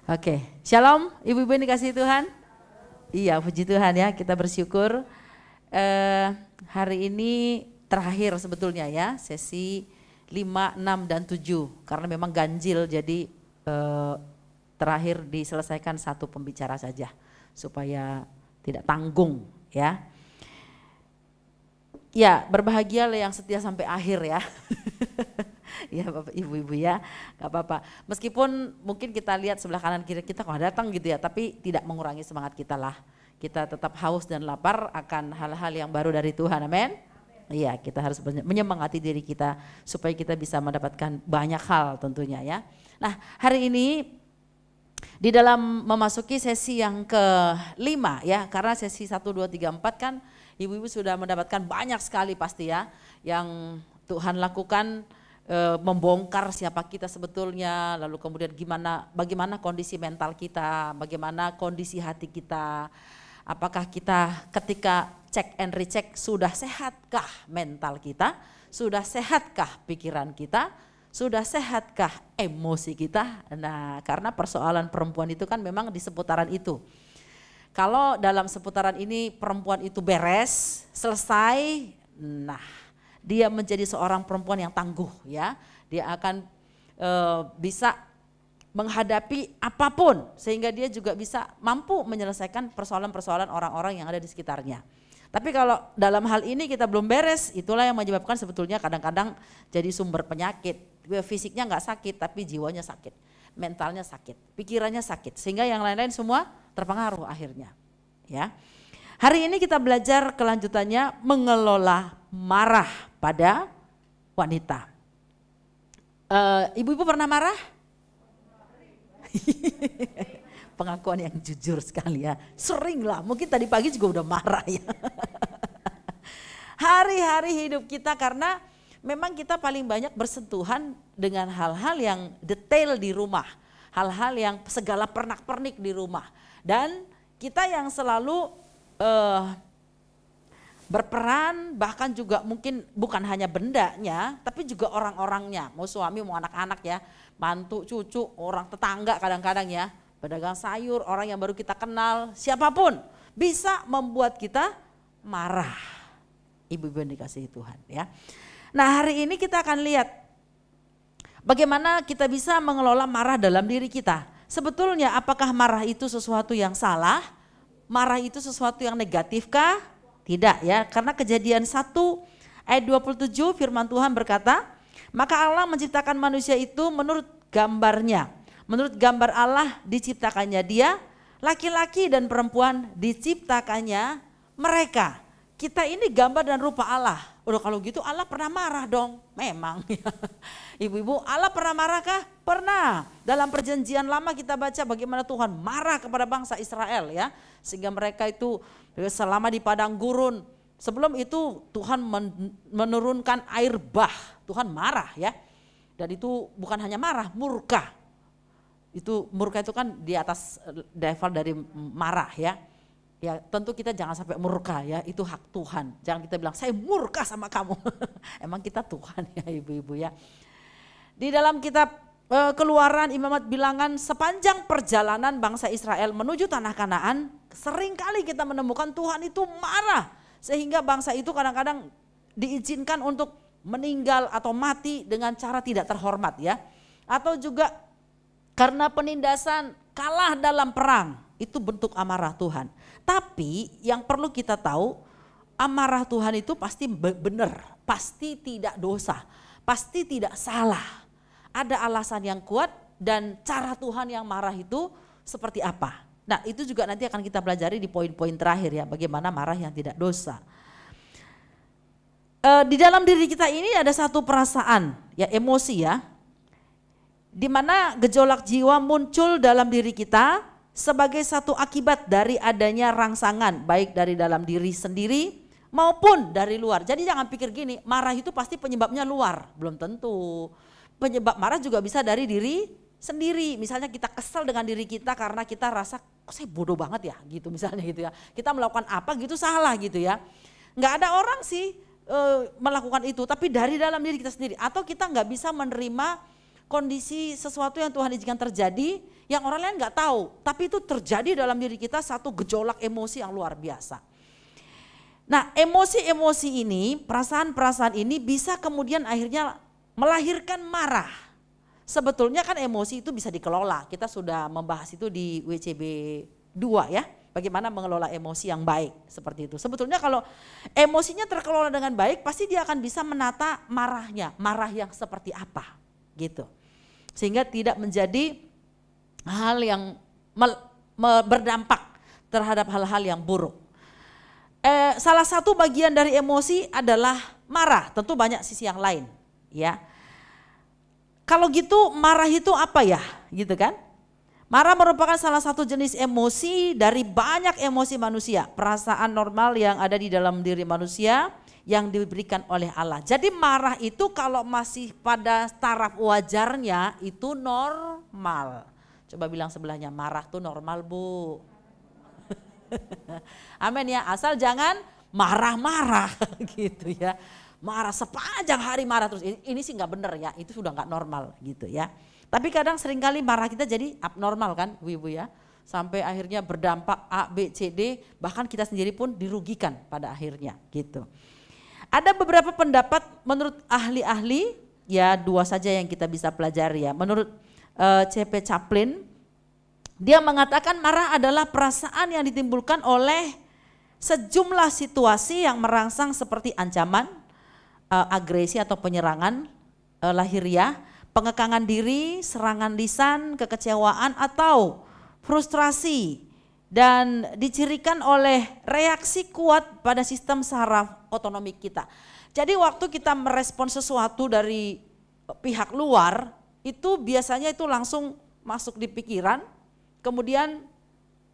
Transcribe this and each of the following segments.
Oke, Shalom ibu-ibu yang dikasihi Tuhan. Iya, puji Tuhan ya, kita bersyukur. Hari ini terakhir sebetulnya ya, sesi 5, 6, dan 7. Karena memang ganjil, jadi terakhir diselesaikan satu pembicara saja. Supaya tidak tanggung ya. Ya, berbahagialah yang setia sampai akhir ya. Ya Bapak Ibu-ibu ya, gak apa-apa. Meskipun mungkin kita lihat sebelah kanan kiri kita kok datang gitu ya, tapi tidak mengurangi semangat kita lah. Kita tetap haus dan lapar akan hal-hal yang baru dari Tuhan, amin. Iya, kita harus menyemangati diri kita supaya kita bisa mendapatkan banyak hal tentunya ya. Nah, hari ini di dalam memasuki sesi yang ke-5 ya, karena sesi 1, 2, 3, 4 kan ibu-ibu sudah mendapatkan banyak sekali pasti ya yang Tuhan lakukan. Membongkar siapa kita sebetulnya, lalu kemudian bagaimana kondisi mental kita, bagaimana kondisi hati kita, apakah kita ketika cek and recheck sudah sehatkah mental kita, sudah sehatkah pikiran kita, sudah sehatkah emosi kita. Nah, karena persoalan perempuan itu kan memang di seputaran itu. Kalau dalam seputaran ini perempuan itu beres, selesai, nah dia menjadi seorang perempuan yang tangguh ya. Dia akan bisa menghadapi apapun sehingga dia juga bisa mampu menyelesaikan persoalan-persoalan orang-orang yang ada di sekitarnya. Tapi kalau dalam hal ini kita belum beres, itulah yang menyebabkan sebetulnya kadang-kadang jadi sumber penyakit. Fisiknya nggak sakit tapi jiwanya sakit, mentalnya sakit, pikirannya sakit, sehingga yang lain-lain semua terpengaruh akhirnya ya. Hari ini kita belajar kelanjutannya mengelola marah pada wanita. Ibu-ibu pernah marah? Pengakuan yang jujur sekali ya. Sering lah, mungkin tadi pagi juga udah marah ya. Hari-hari hidup kita karena memang kita paling banyak bersentuhan dengan hal-hal yang detail di rumah. Hal-hal yang segala pernak-pernik di rumah. Dan kita yang selalu berperan, bahkan juga mungkin bukan hanya bendanya tapi juga orang-orangnya, mau suami mau anak-anak ya, mantu, cucu, orang tetangga kadang-kadang ya, pedagang sayur, orang yang baru kita kenal, siapapun bisa membuat kita marah. Ibu-ibu yang dikasihi Tuhan ya. Nah, hari ini kita akan lihat bagaimana kita bisa mengelola marah dalam diri kita. Sebetulnya apakah marah itu sesuatu yang salah? Marah itu sesuatu yang negatifkah? Tidak ya, karena Kejadian 1 ayat 27 firman Tuhan berkata, maka Allah menciptakan manusia itu menurut gambarnya. Menurut gambar Allah diciptakannya dia, laki-laki dan perempuan diciptakannya mereka. Kita ini gambar dan rupa Allah. Udah kalau gitu Allah pernah marah dong, memang. Ibu-ibu, Allah pernah marahkah? Pernah. Dalam perjanjian lama kita baca bagaimana Tuhan marah kepada bangsa Israel ya. Sehingga mereka itu selama di padang gurun. Sebelum itu Tuhan menurunkan air bah. Tuhan marah ya. Dan itu bukan hanya marah, murka. Murka itu kan di atas level dari marah ya. Ya tentu kita jangan sampai murka ya, itu hak Tuhan. Jangan kita bilang saya murka sama kamu. Emang kita Tuhan ya ibu-ibu ya. Di dalam kitab Keluaran, Imamat, Bilangan, sepanjang perjalanan bangsa Israel menuju tanah Kanaan, seringkali kita menemukan Tuhan itu marah. Sehingga bangsa itu kadang-kadang diizinkan untuk meninggal atau mati dengan cara tidak terhormat ya. Atau juga karena penindasan, kalah dalam perang, itu bentuk amarah Tuhan. Tapi yang perlu kita tahu, amarah Tuhan itu pasti benar, pasti tidak dosa, pasti tidak salah. Ada alasan yang kuat dan cara Tuhan yang marah itu seperti apa. Nah itu juga nanti akan kita pelajari di poin-poin terakhir ya, bagaimana marah yang tidak dosa. Di dalam diri kita ini ada satu perasaan, ya emosi ya, di mana gejolak jiwa muncul dalam diri kita sebagai satu akibat dari adanya rangsangan, baik dari dalam diri sendiri maupun dari luar. Jadi jangan pikir gini, marah itu pasti penyebabnya luar, belum tentu. Penyebab marah juga bisa dari diri sendiri. Misalnya kita kesel dengan diri kita karena kita rasa kok saya bodoh banget ya gitu misalnya gitu ya. Kita melakukan apa gitu salah gitu ya. Nggak ada orang sih melakukan itu, tapi dari dalam diri kita sendiri. Atau kita nggak bisa menerima kondisi sesuatu yang Tuhan izinkan terjadi yang orang lain nggak tahu, tapi itu terjadi dalam diri kita satu gejolak emosi yang luar biasa. Nah, emosi-emosi ini, perasaan-perasaan ini bisa kemudian akhirnya melahirkan marah. Sebetulnya kan emosi itu bisa dikelola. Kita sudah membahas itu di WCB 2 ya. Bagaimana mengelola emosi yang baik seperti itu. Sebetulnya kalau emosinya terkelola dengan baik, pasti dia akan bisa menata marahnya. Marah yang seperti apa gitu. Sehingga tidak menjadi hal yang berdampak terhadap hal-hal yang buruk. Salah satu bagian dari emosi adalah marah, tentu banyak sisi yang lain ya. Kalau gitu marah itu apa ya gitu kan? Marah merupakan salah satu jenis emosi dari banyak emosi manusia, perasaan normal yang ada di dalam diri manusia yang diberikan oleh Allah. Jadi marah itu kalau masih pada taraf wajarnya itu normal. Coba bilang sebelahnya, marah tuh normal Bu. Amin ya, asal jangan marah-marah gitu ya. Marah sepanjang hari marah terus, ini sih nggak bener ya, itu sudah nggak normal gitu ya. Tapi kadang seringkali marah kita jadi abnormal kan ibu ya. Sampai akhirnya berdampak A, B, C, D, bahkan kita sendiri pun dirugikan pada akhirnya gitu. Ada beberapa pendapat menurut ahli-ahli, ya dua saja yang kita bisa pelajari ya. Menurut C.P. Chaplin, dia mengatakan marah adalah perasaan yang ditimbulkan oleh sejumlah situasi yang merangsang seperti ancaman, agresi atau penyerangan lahiriah, pengekangan diri, serangan lisan, kekecewaan atau frustrasi, dan dicirikan oleh reaksi kuat pada sistem saraf otonomik kita. Jadi waktu kita merespon sesuatu dari pihak luar, itu biasanya itu langsung masuk di pikiran, kemudian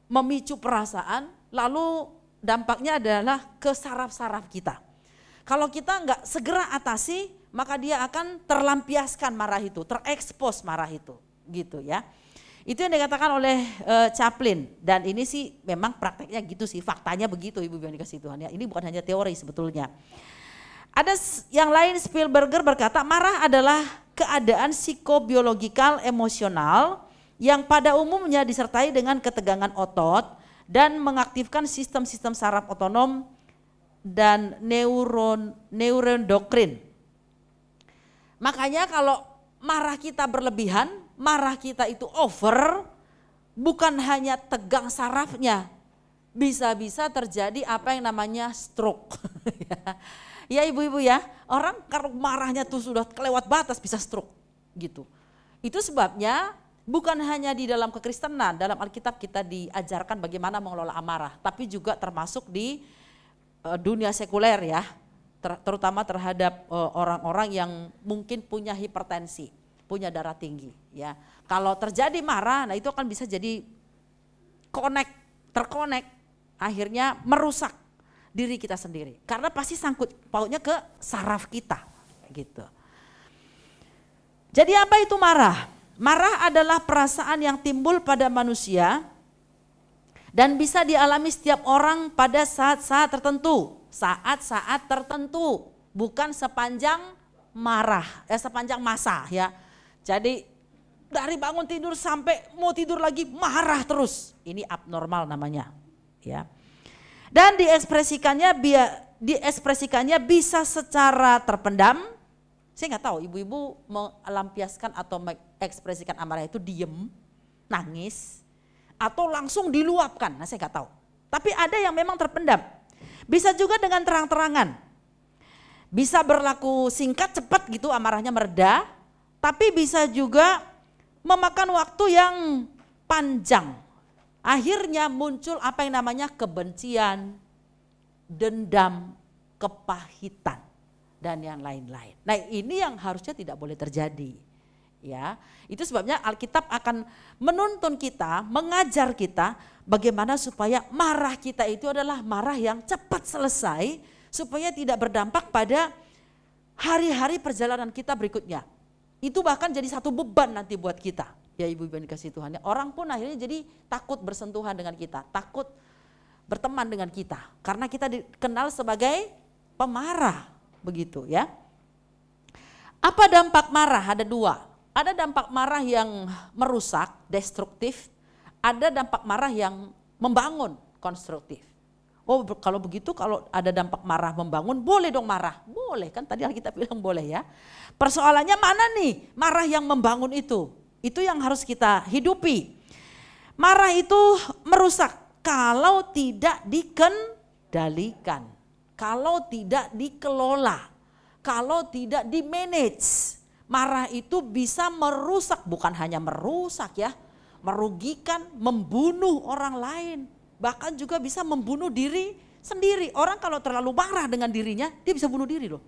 memicu perasaan, lalu dampaknya adalah ke saraf-saraf kita. Kalau kita nggak segera atasi, maka dia akan terlampiaskan marah itu, terekspos marah itu, gitu ya. Itu yang dikatakan oleh Chaplin, dan ini sih memang prakteknya gitu sih, faktanya begitu ibu-ibu yang dikasih Tuhan ya. Ini bukan hanya teori sebetulnya. Ada yang lain, Spielberger berkata marah adalah keadaan psikobiologikal emosional yang pada umumnya disertai dengan ketegangan otot dan mengaktifkan sistem-sistem saraf otonom dan neuroendokrin. Makanya kalau marah kita berlebihan, marah kita itu over, bukan hanya tegang sarafnya, bisa-bisa terjadi apa yang namanya stroke. Ya ibu-ibu ya, orang kalau marahnya tuh sudah kelewat batas bisa stroke gitu. Itu sebabnya bukan hanya di dalam kekristenan, dalam Alkitab kita diajarkan bagaimana mengelola amarah, tapi juga termasuk di dunia sekuler ya, terutama terhadap orang-orang yang mungkin punya hipertensi, punya darah tinggi ya. Kalau terjadi marah, nah itu akan bisa jadi terkonek, akhirnya merusak diri kita sendiri. Karena pasti sangkut pautnya ke saraf kita gitu. Jadi apa itu marah? Marah adalah perasaan yang timbul pada manusia dan bisa dialami setiap orang pada saat-saat tertentu. Saat-saat tertentu, bukan sepanjang sepanjang masa ya. Jadi dari bangun tidur sampai mau tidur lagi marah terus. Ini abnormal namanya ya. Dan diekspresikannya bisa secara terpendam. Saya nggak tahu ibu-ibu melampiaskan atau mengekspresikan amarah itu diem, nangis, atau langsung diluapkan. Nah saya nggak tahu. Tapi ada yang memang terpendam. Bisa juga dengan terang-terangan. Bisa berlaku singkat, cepat gitu amarahnya mereda. Tapi bisa juga memakan waktu yang panjang. Akhirnya muncul apa yang namanya kebencian, dendam, kepahitan, dan yang lain-lain. Nah ini yang harusnya tidak boleh terjadi. Ya, itu sebabnya Alkitab akan menuntun kita, mengajar kita bagaimana supaya marah kita itu adalah marah yang cepat selesai, supaya tidak berdampak pada hari-hari perjalanan kita berikutnya. Itu bahkan jadi satu beban nanti buat kita. Ya ibu-ibu yang dikasih Tuhan. Orang pun akhirnya jadi takut bersentuhan dengan kita, takut berteman dengan kita. Karena kita dikenal sebagai pemarah, begitu ya. Apa dampak marah? Ada dua. Ada dampak marah yang merusak, destruktif. Ada dampak marah yang membangun, konstruktif. Oh kalau begitu, kalau ada dampak marah membangun, boleh dong marah. Boleh kan, tadi kita bilang boleh ya. Persoalannya mana nih marah yang membangun itu? Itu yang harus kita hidupi. Marah itu merusak kalau tidak dikendalikan. Kalau tidak dikelola. Kalau tidak di-manage. Marah itu bisa merusak, bukan hanya merusak ya. Merugikan, membunuh orang lain. Bahkan juga bisa membunuh diri sendiri. Orang kalau terlalu marah dengan dirinya, dia bisa bunuh diri loh.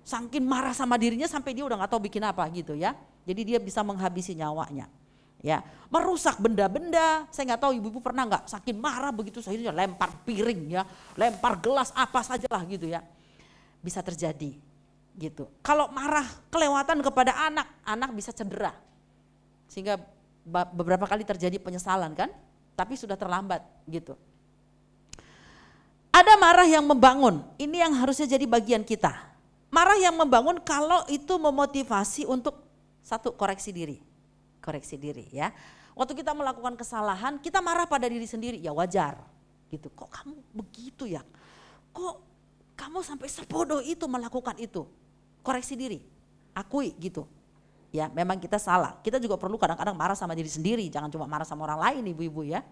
Saking marah sama dirinya sampai dia udah gak tahu bikin apa gitu ya. Jadi dia bisa menghabisi nyawanya. Ya, merusak benda-benda. Saya nggak tahu ibu-ibu pernah nggak saking marah begitu akhirnya lempar piring ya, lempar gelas apa saja lah gitu ya. Bisa terjadi gitu. Kalau marah kelewatan kepada anak, anak bisa cedera. Sehingga beberapa kali terjadi penyesalan kan, tapi sudah terlambat gitu. Ada marah yang membangun, ini yang harusnya jadi bagian kita. Marah yang membangun kalau itu memotivasi untuk satu, koreksi diri. Koreksi diri ya. Waktu kita melakukan kesalahan, kita marah pada diri sendiri, ya wajar gitu. Kok kamu begitu ya? Kok kamu sampai sebodoh itu melakukan itu? Koreksi diri, akui gitu. Ya memang kita salah, kita juga perlu kadang-kadang marah sama diri sendiri, jangan cuma marah sama orang lain ibu-ibu ya.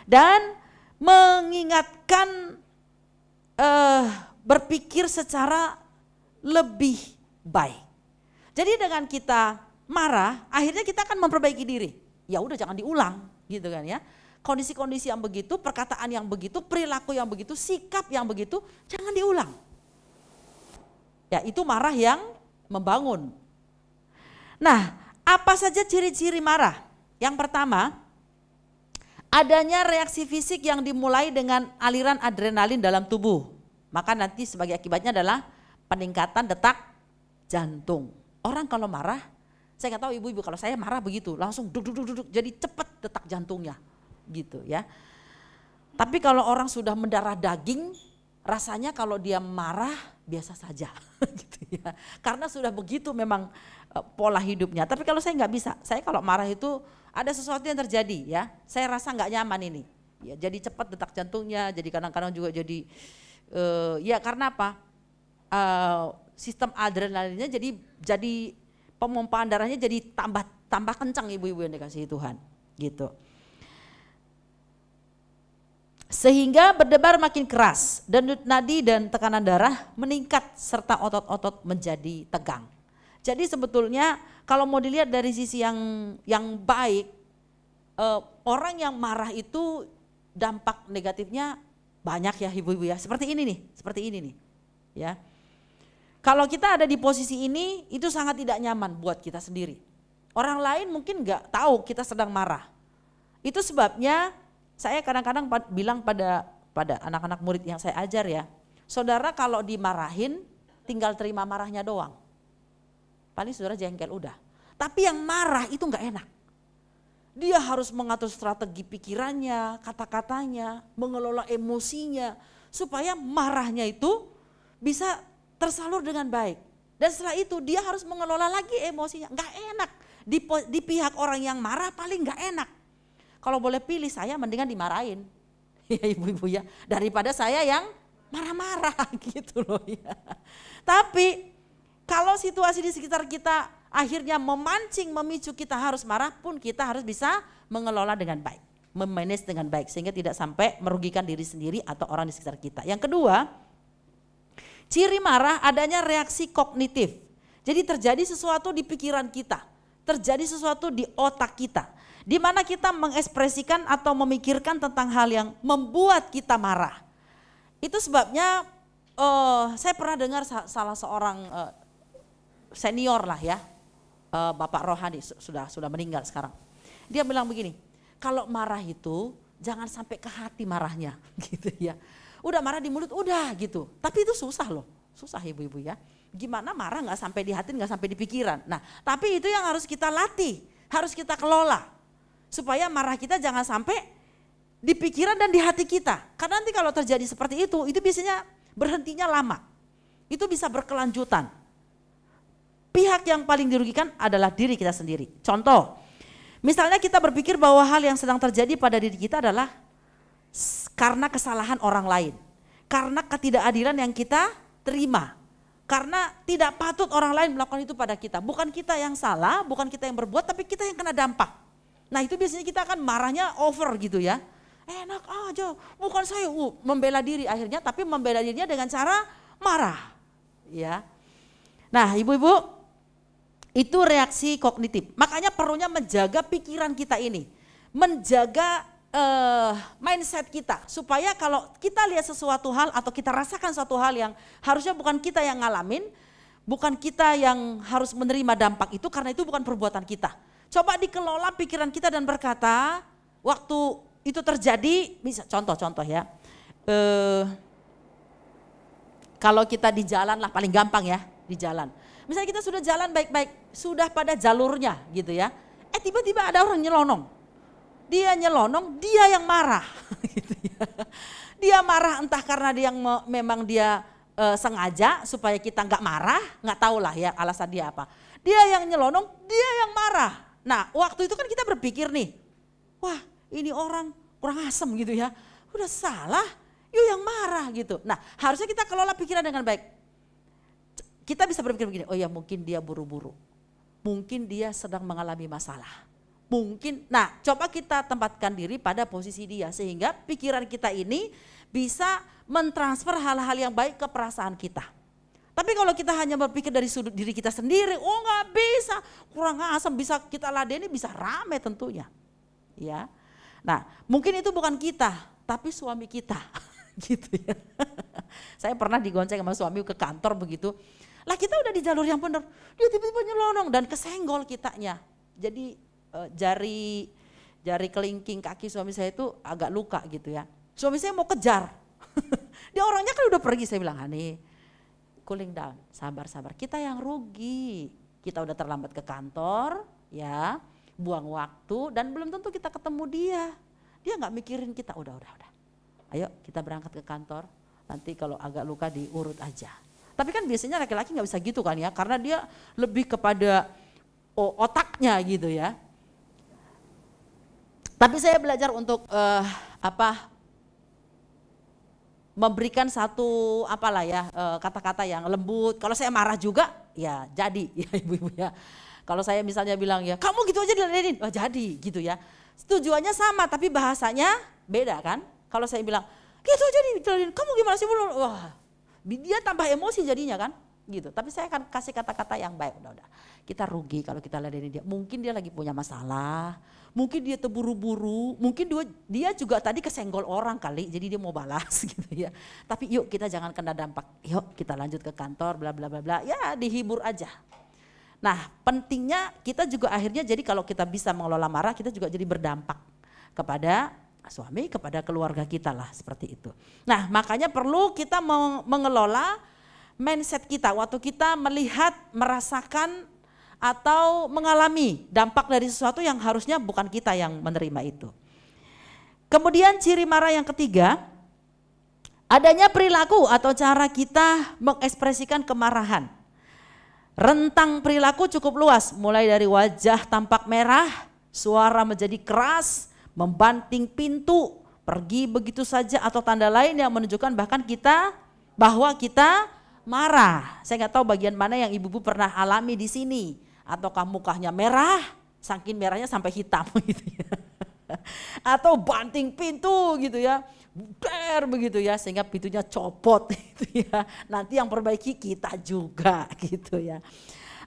Dan mengingatkan berpikir secara lebih baik. Jadi dengan kita marah, akhirnya kita akan memperbaiki diri. Ya udah jangan diulang gitu kan ya. Kondisi-kondisi yang begitu, perkataan yang begitu, perilaku yang begitu, sikap yang begitu, jangan diulang. Ya itu marah yang membangun. Nah, apa saja ciri-ciri marah? Yang pertama, adanya reaksi fisik yang dimulai dengan aliran adrenalin dalam tubuh. Maka nanti sebagai akibatnya adalah peningkatan detak jantung. Orang kalau marah, saya nggak tahu ibu-ibu, kalau saya marah begitu, langsung duduk, jadi cepat detak jantungnya, gitu ya. Tapi kalau orang sudah mendarah daging, rasanya kalau dia marah biasa saja, gitu ya. Karena sudah begitu memang pola hidupnya. Tapi kalau saya nggak bisa, saya kalau marah itu ada sesuatu yang terjadi ya, saya rasa nggak nyaman ini. Ya, jadi cepat detak jantungnya, jadi kadang-kadang juga jadi ya karena apa? Sistem adrenalinnya jadi pemompaan darahnya jadi tambah kencang ibu-ibu yang dikasihi Tuhan, gitu. Sehingga berdebar makin keras, denyut nadi dan tekanan darah meningkat serta otot-otot menjadi tegang. Jadi sebetulnya kalau mau dilihat dari sisi yang baik, orang yang marah itu dampak negatifnya banyak ya ibu-ibu ya. Seperti ini nih, ya. Kalau kita ada di posisi ini, itu sangat tidak nyaman buat kita sendiri. Orang lain mungkin nggak tahu kita sedang marah. Itu sebabnya saya kadang-kadang bilang pada anak-anak murid yang saya ajar ya, saudara kalau dimarahin tinggal terima marahnya doang. Paling saudara jengkel udah. Tapi yang marah itu nggak enak. Dia harus mengatur strategi pikirannya, kata-katanya, mengelola emosinya, supaya marahnya itu bisa tersalur dengan baik. Dan setelah itu dia harus mengelola lagi emosinya. Nggak enak. Di pihak orang yang marah paling nggak enak. Kalau boleh pilih saya mendingan dimarahin. Ya ibu-ibu ya. Daripada saya yang marah-marah gitu loh ya. Tapi kalau situasi di sekitar kita akhirnya memancing, memicu kita harus marah pun kita harus bisa mengelola dengan baik. Memanage dengan baik sehingga tidak sampai merugikan diri sendiri atau orang di sekitar kita. Yang kedua, ciri marah adanya reaksi kognitif. Jadi terjadi sesuatu di pikiran kita, terjadi sesuatu di otak kita. Di mana kita mengekspresikan atau memikirkan tentang hal yang membuat kita marah. Itu sebabnya saya pernah dengar salah seorang senior lah ya, Bapak Rohani sudah meninggal sekarang. Dia bilang begini, kalau marah itu jangan sampai ke hati marahnya gitu ya. Udah marah di mulut udah gitu, tapi itu susah loh, susah ibu-ibu ya. Gimana marah nggak sampai di hati, nggak sampai di pikiran. Nah tapi itu yang harus kita latih, harus kita kelola. Supaya marah kita jangan sampai di pikiran dan di hati kita. Karena nanti kalau terjadi seperti itu biasanya berhentinya lama. Itu bisa berkelanjutan. pihak yang paling dirugikan adalah diri kita sendiri. Contoh, misalnya kita berpikir bahwa hal yang sedang terjadi pada diri kita adalah karena kesalahan orang lain. Karena ketidakadilan yang kita terima. Karena tidak patut orang lain melakukan itu pada kita. Bukan kita yang salah, bukan kita yang berbuat, tapi kita yang kena dampak. Nah itu biasanya kita akan marahnya over gitu ya. Enak aja, bukan saya membela diri akhirnya, tapi membela dirinya dengan cara marah. Ya. Nah ibu-ibu, itu reaksi kognitif. Makanya perlunya menjaga pikiran kita ini. Menjaga mindset kita. Supaya kalau kita lihat sesuatu hal atau kita rasakan suatu hal yang harusnya bukan kita yang ngalamin. Bukan kita yang harus menerima dampak itu karena itu bukan perbuatan kita. Coba dikelola pikiran kita dan berkata waktu itu terjadi, bisa contoh-contoh ya. Kalau kita di jalan lah paling gampang ya, di jalan. Misalnya kita sudah jalan baik-baik, sudah pada jalurnya gitu ya. Tiba-tiba ada orang nyelonong. Dia nyelonong, dia yang marah. Gitu ya. Dia marah entah karena dia memang dia sengaja supaya kita nggak marah, nggak tahu lah ya alasan dia apa. Dia yang nyelonong, dia yang marah. Nah waktu itu kan kita berpikir nih, wah ini orang kurang asem gitu ya. Udah salah, yuk yang marah gitu. Nah harusnya kita kelola pikiran dengan baik. Kita bisa berpikir begini, oh ya mungkin dia buru-buru. Mungkin dia sedang mengalami masalah. Mungkin, nah coba kita tempatkan diri pada posisi dia. Sehingga pikiran kita ini bisa mentransfer hal-hal yang baik ke perasaan kita. Tapi kalau kita hanya berpikir dari sudut diri kita sendiri, oh nggak bisa, kurang asam, bisa kita ladeni, bisa rame tentunya. Ya, nah mungkin itu bukan kita, tapi suami kita. Gitu ya. Saya pernah digonceng sama suami ke kantor begitu. Lah kita udah di jalur yang benar, dia tiba-tiba nyelonong dan kesenggol kitanya. Jadi jari kelingking kaki suami saya itu agak luka gitu ya. Suami saya mau kejar. Dia orangnya kan udah pergi, saya bilang, "Hani, cooling down, sabar-sabar. Kita yang rugi. Kita udah terlambat ke kantor, ya, buang waktu dan belum tentu kita ketemu dia. Dia nggak mikirin kita, udah. Ayo kita berangkat ke kantor, nanti kalau agak luka diurut aja." Tapi kan biasanya laki-laki nggak bisa gitu kan ya, karena dia lebih kepada otaknya gitu ya. Tapi saya belajar untuk memberikan satu kata-kata yang lembut. Kalau saya marah juga, ya jadi ya ibu-ibu ya. Kalau saya misalnya bilang ya, kamu gitu aja diladenin, jadi gitu ya. Tujuannya sama, tapi bahasanya beda kan. Kalau saya bilang, gitu aja diladenin, kamu gimana sih? Wah, dia tambah emosi jadinya kan. Gitu. Tapi saya akan kasih kata-kata yang baik. Udah. Kita rugi kalau kita ladenin dia. Mungkin dia lagi punya masalah. Mungkin dia terburu-buru. Mungkin dia juga tadi kesenggol orang kali. Jadi dia mau balas gitu ya. Tapi yuk kita jangan kena dampak. Yuk kita lanjut ke kantor bla bla bla bla. Ya dihibur aja. Nah pentingnya kita juga akhirnya jadi kalau kita bisa mengelola marah, kita juga jadi berdampak kepada suami, kepada keluarga kita lah seperti itu. Nah makanya perlu kita mengelola mindset kita waktu kita melihat, merasakan atau mengalami dampak dari sesuatu yang harusnya bukan kita yang menerima itu. Kemudian ciri marah yang ketiga, adanya perilaku atau cara kita mengekspresikan kemarahan. Rentang perilaku cukup luas, mulai dari wajah tampak merah, suara menjadi keras, membanting pintu, pergi begitu saja atau tanda lain yang menunjukkan bahwa kita marah. Saya nggak tahu bagian mana yang ibu-ibu pernah alami di sini, ataukah mukanya merah, saking merahnya sampai hitam gitu ya. Atau banting pintu gitu ya, buder begitu ya, sehingga pintunya copot gitu ya. Nanti yang perbaiki kita juga gitu ya.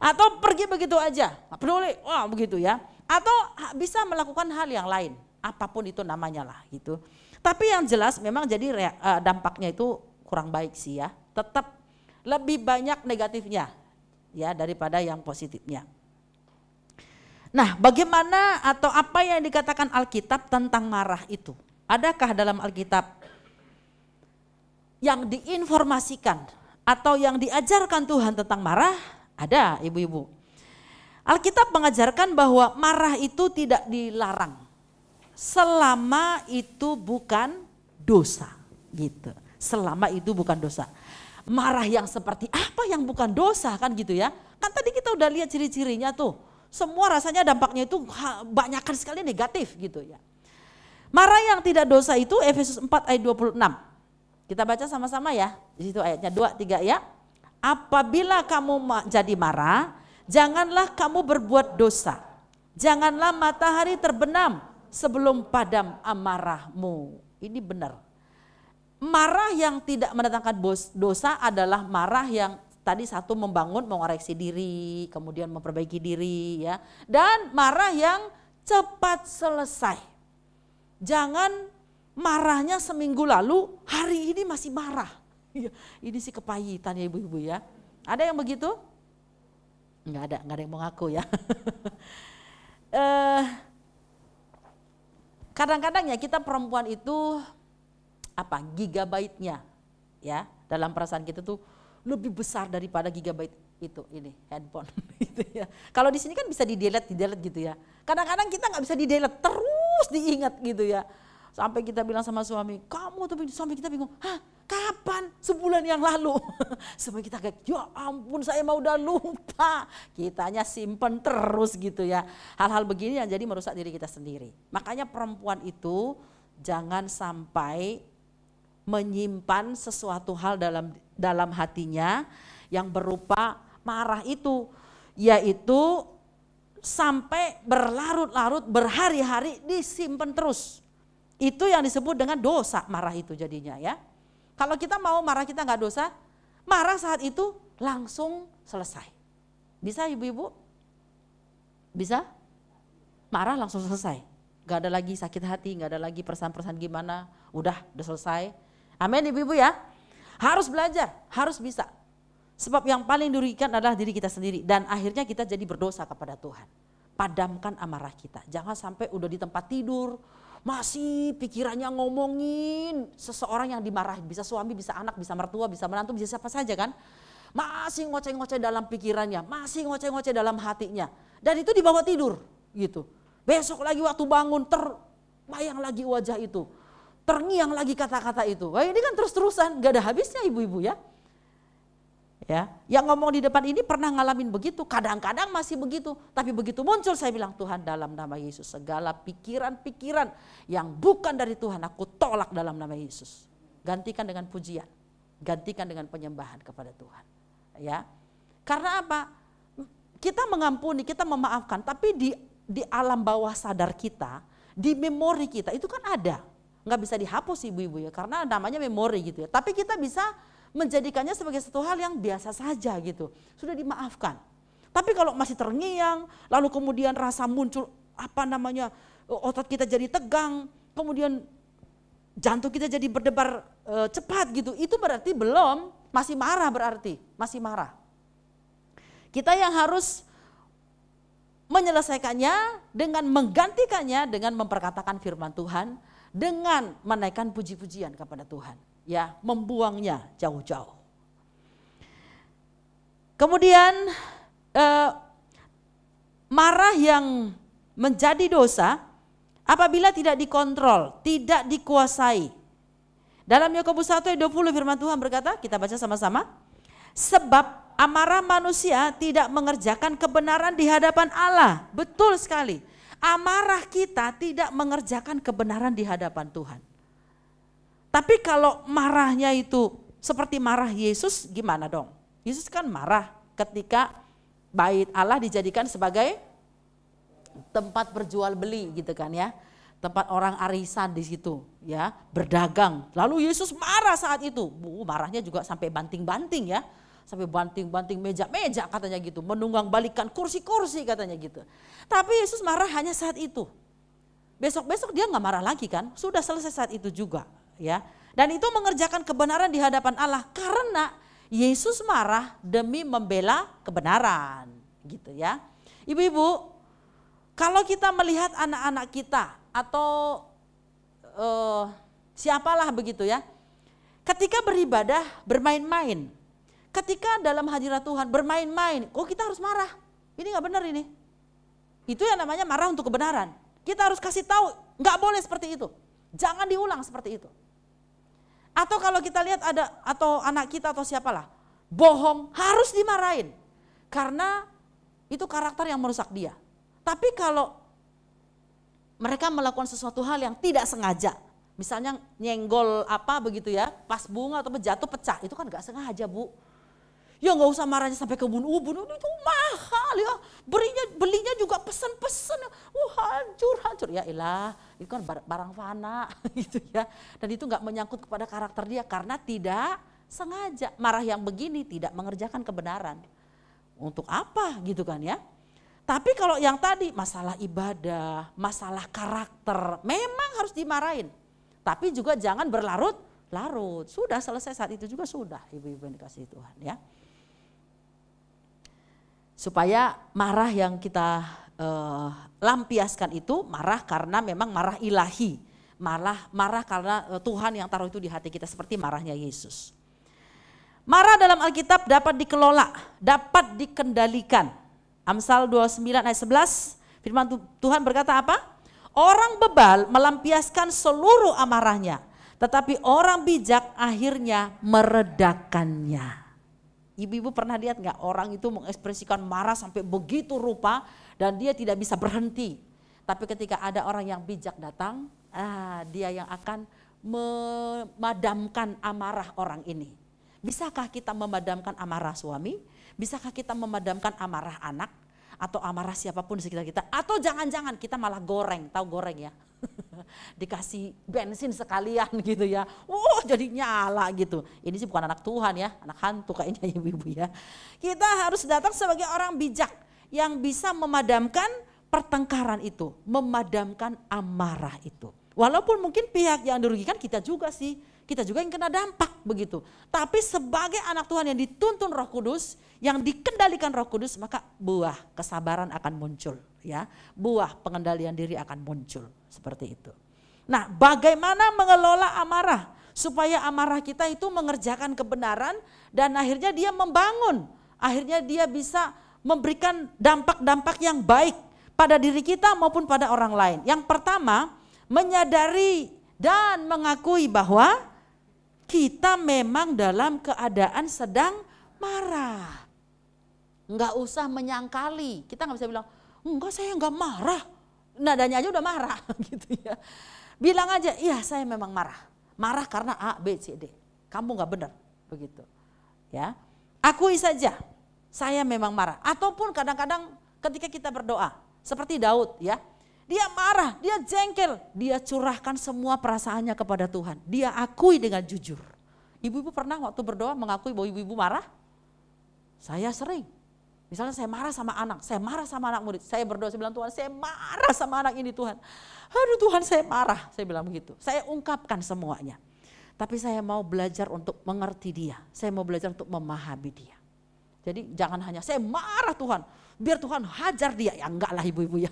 Atau pergi begitu aja, nggak peduli, wah begitu ya. Atau bisa melakukan hal yang lain, apapun itu namanya lah gitu. Tapi yang jelas memang jadi dampaknya itu kurang baik sih ya. Tetap lebih banyak negatifnya ya daripada yang positifnya. Nah, bagaimana atau apa yang dikatakan Alkitab tentang marah itu? Adakah dalam Alkitab yang diinformasikan atau yang diajarkan Tuhan tentang marah? Ada, ibu-ibu. Alkitab mengajarkan bahwa marah itu tidak dilarang selama itu bukan dosa, gitu. Selama itu bukan dosa. Marah yang seperti apa yang bukan dosa kan gitu ya? Kan tadi kita udah lihat ciri-cirinya tuh. Semua rasanya dampaknya itu banyakkan sekali negatif gitu ya. Marah yang tidak dosa itu Efesus 4 ayat 26. Kita baca sama-sama ya. Di situ ayatnya 2, 3 ya. Apabila kamu jadi marah, janganlah kamu berbuat dosa. Janganlah matahari terbenam sebelum padam amarahmu. Ini benar. Marah yang tidak mendatangkan dosa adalah marah yang tadi satu membangun, mengoreksi diri, kemudian memperbaiki diri ya. Dan marah yang cepat selesai. Jangan marahnya seminggu lalu, hari ini masih marah. Ini sih kepahitan ya ibu-ibu ya. Ada yang begitu? Enggak ada yang mau ngaku ya. Kadang-kadang ya kita perempuan itu gigabyte-nya ya dalam perasaan kita tuh lebih besar daripada gigabyte itu ini handphone gitu ya. Kalau di sini kan bisa di-delete gitu ya. Kadang-kadang kita nggak bisa di-delete, terus diingat gitu ya. Sampai kita bilang sama suami, kamu tuh sampai kita bingung, hah kapan? Sebulan yang lalu. Sampai kita kayak, ya ampun saya mau udah lupa. Kitanya simpen terus gitu ya. Hal-hal begini yang jadi merusak diri kita sendiri. Makanya perempuan itu jangan sampai menyimpan sesuatu hal dalam hatinya yang berupa marah itu, yaitu sampai berlarut-larut, berhari-hari disimpan terus. Itu yang disebut dengan dosa marah itu jadinya ya. Kalau kita mau marah kita nggak dosa, marah saat itu langsung selesai. Bisa ibu-ibu? Bisa? Marah langsung selesai. Gak ada lagi sakit hati, gak ada lagi perasaan-perasaan gimana, udah selesai. Amin ibu-ibu ya. Harus belajar, harus bisa. Sebab yang paling dirugikan adalah diri kita sendiri. Dan akhirnya kita jadi berdosa kepada Tuhan. Padamkan amarah kita. Jangan sampai udah di tempat tidur, masih pikirannya ngomongin seseorang yang dimarahin. Bisa suami, bisa anak, bisa mertua, bisa menantu, bisa siapa saja kan. Masih ngoceh-ngoceh dalam pikirannya, masih ngoceh-ngoceh dalam hatinya. Dan itu dibawa tidur gitu. Besok lagi waktu bangun terbayang lagi wajah itu. Terngiang lagi kata-kata itu. Wah ini kan terus-terusan, gak ada habisnya ibu-ibu ya. Ya, yang ngomong di depan ini pernah ngalamin begitu, kadang-kadang masih begitu. Tapi begitu muncul saya bilang, Tuhan dalam nama Yesus segala pikiran-pikiran yang bukan dari Tuhan aku tolak dalam nama Yesus. Gantikan dengan pujian, gantikan dengan penyembahan kepada Tuhan. Ya, karena apa? Kita mengampuni, kita memaafkan, tapi di alam bawah sadar kita, di memori kita itu kan ada. Nggak bisa dihapus ibu-ibu ya, karena namanya memori gitu ya. Tapi kita bisa menjadikannya sebagai satu hal yang biasa saja gitu. Sudah dimaafkan. Tapi kalau masih terngiang, lalu kemudian rasa muncul otot kita jadi tegang, kemudian jantung kita jadi berdebar cepat gitu. Itu berarti belum, masih marah berarti, masih marah. Kita yang harus menyelesaikannya dengan menggantikannya dengan memperkatakan firman Tuhan, dengan menaikkan puji-pujian kepada Tuhan, ya, membuangnya jauh-jauh. Kemudian marah yang menjadi dosa apabila tidak dikontrol, tidak dikuasai. Dalam Yakobus 1 ayat 20 firman Tuhan berkata, kita baca sama-sama. Sebab amarah manusia tidak mengerjakan kebenaran di hadapan Allah. Betul sekali. Amarah kita tidak mengerjakan kebenaran di hadapan Tuhan. Tapi kalau marahnya itu seperti marah Yesus, gimana dong? Yesus kan marah ketika bait Allah dijadikan sebagai tempat berjual beli gitu kan ya. Tempat orang arisan di situ ya, berdagang. Lalu Yesus marah saat itu. Marahnya juga sampai banting-banting ya. Sampai banting-banting meja-meja katanya gitu, menunggang balikan kursi-kursi katanya gitu. Tapi Yesus marah hanya saat itu. Besok-besok dia nggak marah lagi kan, sudah selesai saat itu juga ya. Dan itu mengerjakan kebenaran di hadapan Allah karena Yesus marah demi membela kebenaran gitu ya. Ibu-ibu, kalau kita melihat anak-anak kita atau siapalah begitu ya, ketika beribadah bermain-main, ketika dalam hadirat Tuhan bermain-main, kita harus marah. Ini nggak benar ini. Itu yang namanya marah untuk kebenaran. Kita harus kasih tahu, nggak boleh seperti itu. Jangan diulang seperti itu. Atau kalau kita lihat ada atau anak kita atau siapalah bohong, harus dimarahin. karena itu karakter yang merusak dia. Tapi kalau mereka melakukan sesuatu hal yang tidak sengaja, misalnya nyenggol apa begitu ya, pas bunga atau jatuh pecah, itu kan gak sengaja Bu. Ya nggak usah marahnya sampai ke bunuh itu mahal ya, belinya juga pesen-pesen, hancur ya ilah, itu kan barang fana gitu ya. Dan itu nggak menyangkut kepada karakter dia karena tidak sengaja. Marah yang begini tidak mengerjakan kebenaran. Untuk apa gitu kan ya. Tapi kalau yang tadi masalah ibadah, masalah karakter, memang harus dimarahin. Tapi juga jangan berlarut-larut. Sudah selesai saat itu juga sudah, ibu-ibu yang dikasihi Tuhan ya. Supaya marah yang kita lampiaskan itu marah karena memang marah ilahi. Marah karena Tuhan yang taruh itu di hati kita seperti marahnya Yesus. Marah dalam Alkitab dapat dikelola, dapat dikendalikan. Amsal 29 ayat 11, firman Tuhan berkata apa? Orang bebal melampiaskan seluruh amarahnya, tetapi orang bijak akhirnya meredakannya. Ibu-ibu pernah lihat nggak orang itu mengekspresikan marah sampai begitu rupa dan dia tidak bisa berhenti. Tapi ketika ada orang yang bijak datang, dia yang akan memadamkan amarah orang ini. Bisakah kita memadamkan amarah suami? Bisakah kita memadamkan amarah anak? Atau amarah siapapun di sekitar kita? Atau jangan-jangan kita malah goreng, tahu goreng ya? Dikasih bensin sekalian gitu ya, jadi nyala gitu. Ini sih bukan anak Tuhan ya, anak hantu kayaknya ibu-ibu ya. Kita harus datang sebagai orang bijak yang bisa memadamkan pertengkaran itu, memadamkan amarah itu. Walaupun mungkin pihak yang dirugikan kita juga sih, kita juga yang kena dampak begitu. Tapi sebagai anak Tuhan yang dituntun Roh Kudus, yang dikendalikan Roh Kudus, maka buah kesabaran akan muncul ya. Buah pengendalian diri akan muncul seperti itu. Nah, bagaimana mengelola amarah supaya amarah kita itu mengerjakan kebenaran dan akhirnya dia membangun. Akhirnya dia bisa memberikan dampak-dampak yang baik pada diri kita maupun pada orang lain. Yang pertama, menyadari dan mengakui bahwa kita memang dalam keadaan sedang marah. Enggak usah menyangkali. Kita enggak bisa bilang, enggak saya enggak marah. Nadanya aja udah marah gitu ya. Bilang aja, iya saya memang marah. Marah karena A, B, C, D. Kamu enggak benar begitu. Ya. Akui saja, saya memang marah. Ataupun kadang-kadang ketika kita berdoa, seperti Daud ya. Dia marah, dia jengkel, dia curahkan semua perasaannya kepada Tuhan. Dia akui dengan jujur. Ibu-ibu pernah waktu berdoa mengakui bahwa ibu-ibu marah? Saya sering. Misalnya saya marah sama anak, saya marah sama anak murid. Saya berdoa, saya bilang Tuhan saya marah sama anak ini Tuhan. Aduh Tuhan saya marah, saya bilang begitu. Saya ungkapkan semuanya. Tapi saya mau belajar untuk mengerti dia. Saya mau belajar untuk memahami dia. Jadi jangan hanya saya marah Tuhan, biar Tuhan hajar dia. Ya enggak lah ibu-ibu ya,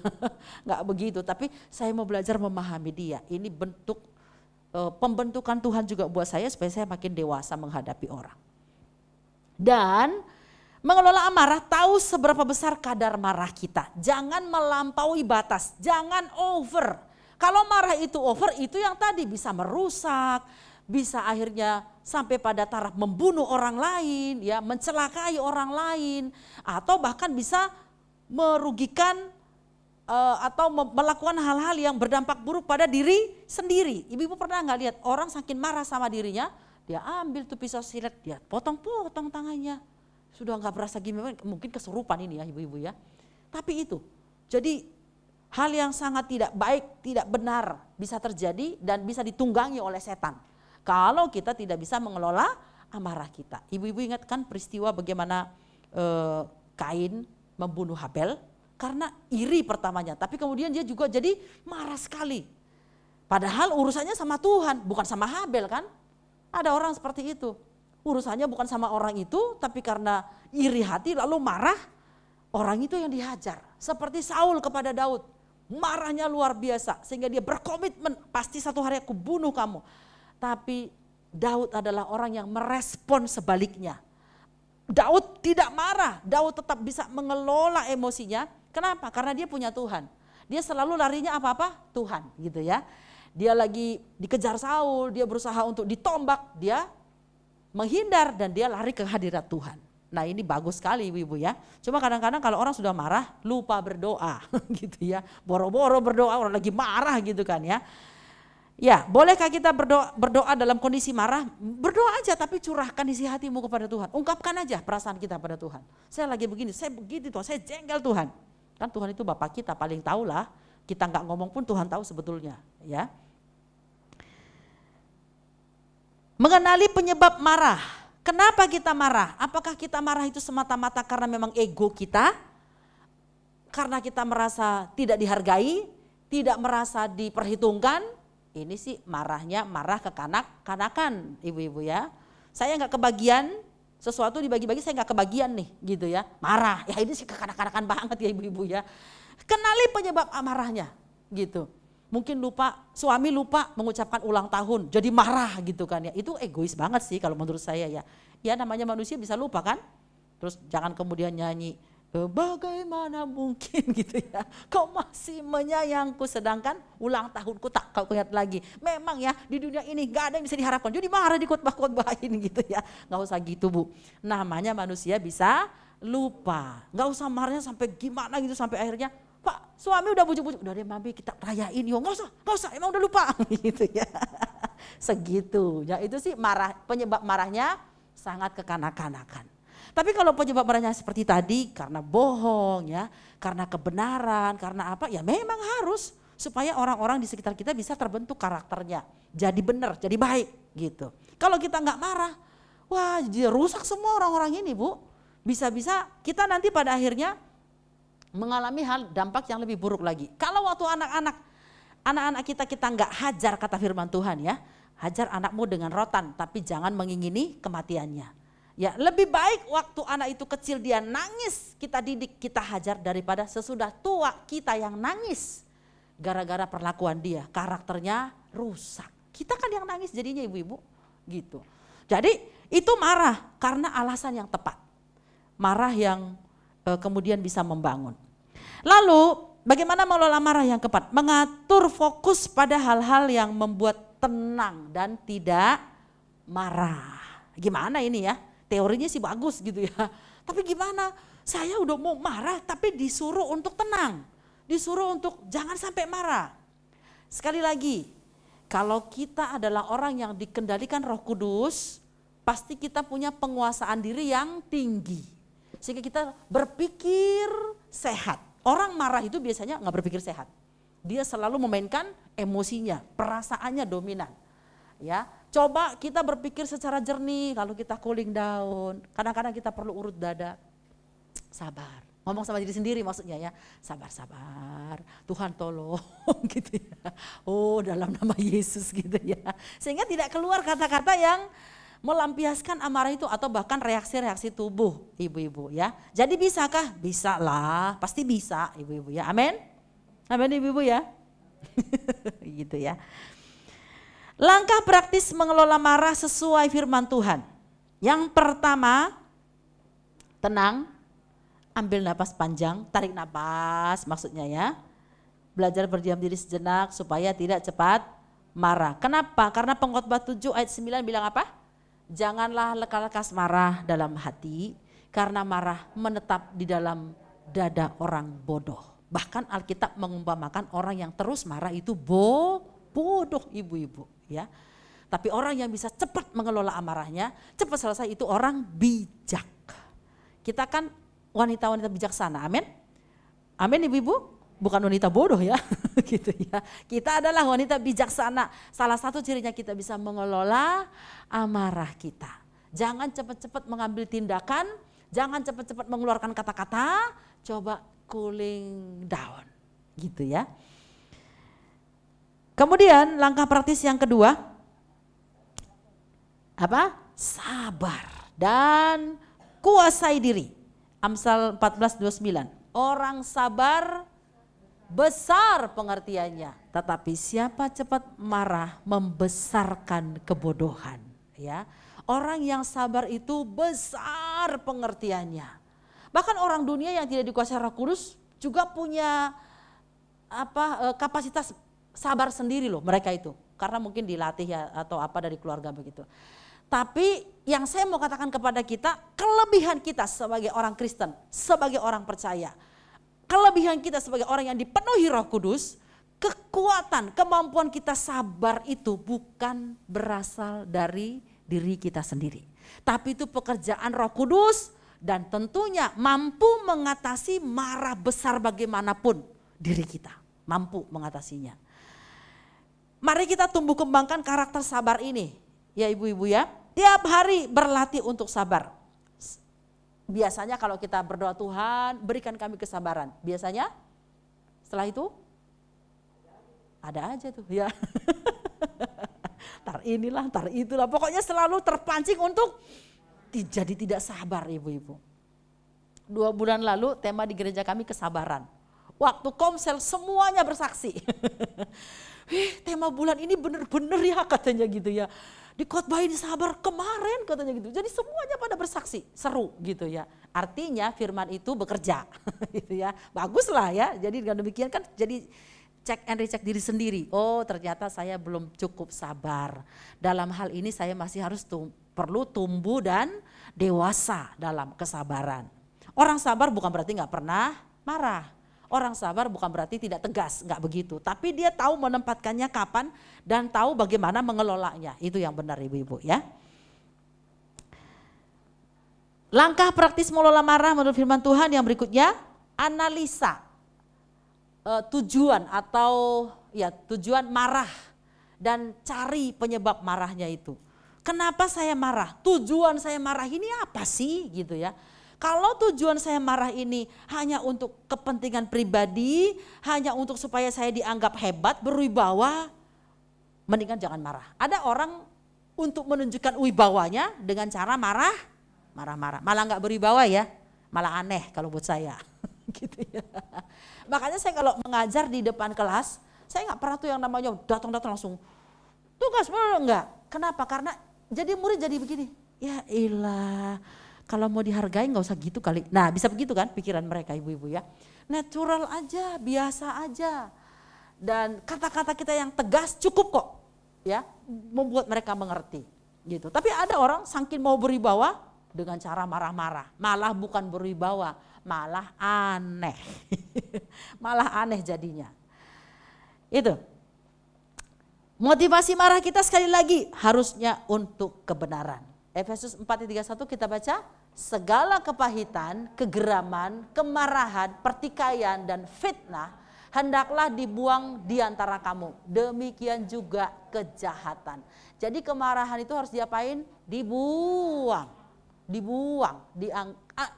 enggak begitu. Tapi saya mau belajar memahami dia. Ini bentuk pembentukan Tuhan juga buat saya supaya saya makin dewasa menghadapi orang. Dan mengelola amarah, tahu seberapa besar kadar marah kita. Jangan melampaui batas, jangan over. Kalau marah itu over, itu yang tadi bisa merusak, bisa akhirnya sampai pada taraf membunuh orang lain, ya, mencelakai orang lain, atau bahkan bisa merugikan atau melakukan hal-hal yang berdampak buruk pada diri sendiri. Ibu-ibu pernah nggak lihat orang saking marah sama dirinya, dia ambil tuh pisau silet, dia potong-potong tangannya. Sudah nggak berasa gimana, mungkin kesurupan ini ya ibu-ibu ya. Tapi itu, jadi hal yang sangat tidak baik, tidak benar bisa terjadi dan bisa ditunggangi oleh setan. Kalau kita tidak bisa mengelola amarah kita. Ibu-ibu ingat kan peristiwa bagaimana Kain membunuh Habel karena iri pertamanya. Tapi kemudian dia juga jadi marah sekali. Padahal urusannya sama Tuhan, bukan sama Habel kan. Ada orang seperti itu. Urusannya bukan sama orang itu, tapi karena iri hati lalu marah, orang itu yang dihajar. Seperti Saul kepada Daud, marahnya luar biasa sehingga dia berkomitmen, pasti satu hari aku bunuh kamu. Tapi Daud adalah orang yang merespon sebaliknya. Daud tidak marah, Daud tetap bisa mengelola emosinya. Kenapa? Karena dia punya Tuhan. Dia selalu larinya apa-apa? Tuhan gitu ya. Dia lagi dikejar Saul, dia berusaha untuk ditombak, dia menghindar dan dia lari ke hadirat Tuhan. Nah ini bagus sekali ibu-ibu ya. Cuma kadang-kadang kalau orang sudah marah lupa berdoa gitu ya. Boro-boro berdoa orang lagi marah gitu kan ya. Ya bolehkah kita berdoa dalam kondisi marah? Berdoa aja tapi curahkan isi hatimu kepada Tuhan. Ungkapkan aja perasaan kita pada Tuhan. Saya lagi begini, saya begitu Tuhan, saya jengkel Tuhan. Kan Tuhan itu Bapak kita paling tahu lah. Kita nggak ngomong pun Tuhan tahu sebetulnya ya. Mengenali penyebab marah. Kenapa kita marah? Apakah kita marah itu semata-mata karena memang ego kita? Karena kita merasa tidak dihargai, tidak merasa diperhitungkan? Ini sih marahnya marah kekanak-kanakan ibu-ibu ya. Saya nggak kebagian, sesuatu dibagi-bagi saya nggak kebagian nih gitu ya. Marah, ya ini sih kekanak-kanakan banget ya ibu-ibu ya. Kenali penyebab amarahnya gitu. Mungkin suami lupa mengucapkan ulang tahun, jadi marah gitu kan ya. Itu egois banget sih kalau menurut saya ya. Ya namanya manusia bisa lupa kan. Terus jangan kemudian nyanyi, bagaimana mungkin gitu ya. Kau masih menyayangku sedangkan ulang tahunku tak kau ingat lagi. Memang ya di dunia ini gak ada yang bisa diharapkan. Jadi marah di khotbah-khotbahin gitu ya. Gak usah gitu Bu. Namanya manusia bisa lupa. Gak usah marahnya sampai gimana gitu sampai akhirnya Pak, suami udah bujuk-bujuk, udah deh mami kita rayain yuk, nggak usah, emang udah lupa gitu ya. Segitu, ya itu sih penyebab marahnya sangat kekanak-kanakan. Tapi kalau penyebab marahnya seperti tadi karena bohong ya, karena kebenaran, karena apa ya memang harus supaya orang-orang di sekitar kita bisa terbentuk karakternya. Jadi benar, jadi baik gitu. Kalau kita nggak marah, wah jadi rusak semua orang-orang ini Bu. Bisa-bisa kita nanti pada akhirnya mengalami dampak yang lebih buruk lagi. Kalau waktu anak-anak kita nggak hajar kata firman Tuhan ya, hajar anakmu dengan rotan, tapi jangan mengingini kematiannya. Ya lebih baik waktu anak itu kecil dia nangis, kita didik, kita hajar daripada sesudah tua kita yang nangis gara-gara perlakuan dia, karakternya rusak. Kita kan yang nangis jadinya ibu-ibu, gitu. Jadi itu marah karena alasan yang tepat, marah yang kemudian bisa membangun. Lalu bagaimana mengelola marah yang tepat? Mengatur fokus pada hal-hal yang membuat tenang dan tidak marah. Gimana ini ya? Teorinya sih bagus gitu ya. Tapi gimana? Saya udah mau marah tapi disuruh untuk tenang. Disuruh untuk jangan sampai marah. Sekali lagi, kalau kita adalah orang yang dikendalikan Roh Kudus, pasti kita punya penguasaan diri yang tinggi. Sehingga kita berpikir sehat. Orang marah itu biasanya nggak berpikir sehat. Dia selalu memainkan emosinya, perasaannya dominan. Ya, coba kita berpikir secara jernih, lalu kita cooling down. Kadang-kadang kita perlu urut dada. Sabar. Ngomong sama diri sendiri maksudnya ya. Sabar. Tuhan tolong gitu ya. Oh, dalam nama Yesus gitu ya. Sehingga tidak keluar kata-kata yang melampiaskan amarah itu atau bahkan reaksi-reaksi tubuh ibu-ibu ya. Jadi bisakah? Bisa lah, pasti bisa ibu-ibu ya. Amin. Amin ibu-ibu ya. Gitu ya. Langkah praktis mengelola marah sesuai firman Tuhan. Yang pertama, tenang, ambil napas panjang, tarik napas maksudnya ya. Belajar berdiam diri sejenak supaya tidak cepat marah. Kenapa? Karena Pengkhotbah 7 ayat 9 bilang apa? Janganlah lekas marah dalam hati, karena marah menetap di dalam dada orang bodoh. Bahkan Alkitab mengumpamakan orang yang terus marah itu bodoh ibu-ibu ya. Tapi orang yang bisa cepat mengelola amarahnya, cepat selesai itu orang bijak. Kita kan wanita-wanita bijaksana, amin? Amin ibu-ibu? Bukan wanita bodoh ya, gitu ya. Kita adalah wanita bijaksana. Salah satu cirinya kita bisa mengelola amarah kita. Jangan cepat-cepat mengambil tindakan, jangan cepat-cepat mengeluarkan kata-kata, coba cooling down, gitu ya. Kemudian langkah praktis yang kedua, apa? Sabar dan kuasai diri. Amsal 14:29. Orang sabar besar pengertiannya, tetapi siapa cepat marah membesarkan kebodohan. Ya, orang yang sabar itu besar pengertiannya. Bahkan orang dunia yang tidak dikuasai Roh Kudus juga punya kapasitas sabar sendiri loh mereka itu, karena mungkin dilatih ya atau apa dari keluarga begitu. Tapi yang saya mau katakan kepada kita, kelebihan kita sebagai orang Kristen, sebagai orang percaya, kelebihan kita sebagai orang yang dipenuhi Roh Kudus, kekuatan, kemampuan kita sabar itu bukan berasal dari diri kita sendiri. Tapi itu pekerjaan Roh Kudus dan tentunya mampu mengatasi marah besar bagaimanapun diri kita. Mampu mengatasinya. Mari kita tumbuh kembangkan karakter sabar ini. Ya ibu-ibu ya. Tiap hari berlatih untuk sabar. Biasanya kalau kita berdoa, Tuhan berikan kami kesabaran. Biasanya setelah itu ada aja tuh ya. Tar inilah, tar itulah. Pokoknya selalu terpancing untuk jadi tidak sabar ibu-ibu. 2 bulan lalu tema di gereja kami kesabaran. Waktu komsel semuanya bersaksi. Tema bulan ini bener-bener ya katanya gitu ya. Dikhotbahin sabar kemarin katanya gitu. Jadi semuanya pada bersaksi, seru gitu ya. Artinya firman itu bekerja gitu ya. Bagus lah ya. Jadi dengan demikian kan jadi cek and recheck diri sendiri. Oh ternyata saya belum cukup sabar. Dalam hal ini saya masih harus perlu tumbuh dan dewasa dalam kesabaran. Orang sabar bukan berarti nggak pernah marah. Orang sabar bukan berarti tidak tegas, nggak begitu. Tapi dia tahu menempatkannya kapan dan tahu bagaimana mengelolanya. Itu yang benar ibu-ibu ya. Langkah praktis mengelola marah menurut firman Tuhan yang berikutnya, analisa tujuan atau ya tujuan marah dan cari penyebab marahnya itu. Kenapa saya marah? Tujuan saya marah ini apa sih gitu ya. Kalau tujuan saya marah ini hanya untuk kepentingan pribadi, hanya untuk supaya saya dianggap hebat, berwibawa, mendingan jangan marah. Ada orang untuk menunjukkan wibawanya dengan cara marah-marah. Malah nggak berwibawa ya, malah aneh kalau buat saya. Gitu ya. Makanya saya kalau mengajar di depan kelas, saya nggak pernah tuh yang namanya datang-datang langsung tugas, enggak. Kenapa? Karena jadi murid jadi begini, ya ilah. Kalau mau dihargai nggak usah gitu kali. Nah bisa begitu kan pikiran mereka ibu-ibu ya. Natural aja, biasa aja. Dan kata-kata kita yang tegas cukup kok ya. Membuat mereka mengerti gitu. Tapi ada orang saking mau berwibawa dengan cara marah-marah. Malah bukan berwibawa, malah aneh. Malah aneh jadinya. Itu. Motivasi marah kita sekali lagi harusnya untuk kebenaran. Efesus 4:31 kita baca, segala kepahitan, kegeraman, kemarahan, pertikaian dan fitnah hendaklah dibuang di antara kamu. Demikian juga kejahatan. Jadi kemarahan itu harus diapain? Dibuang.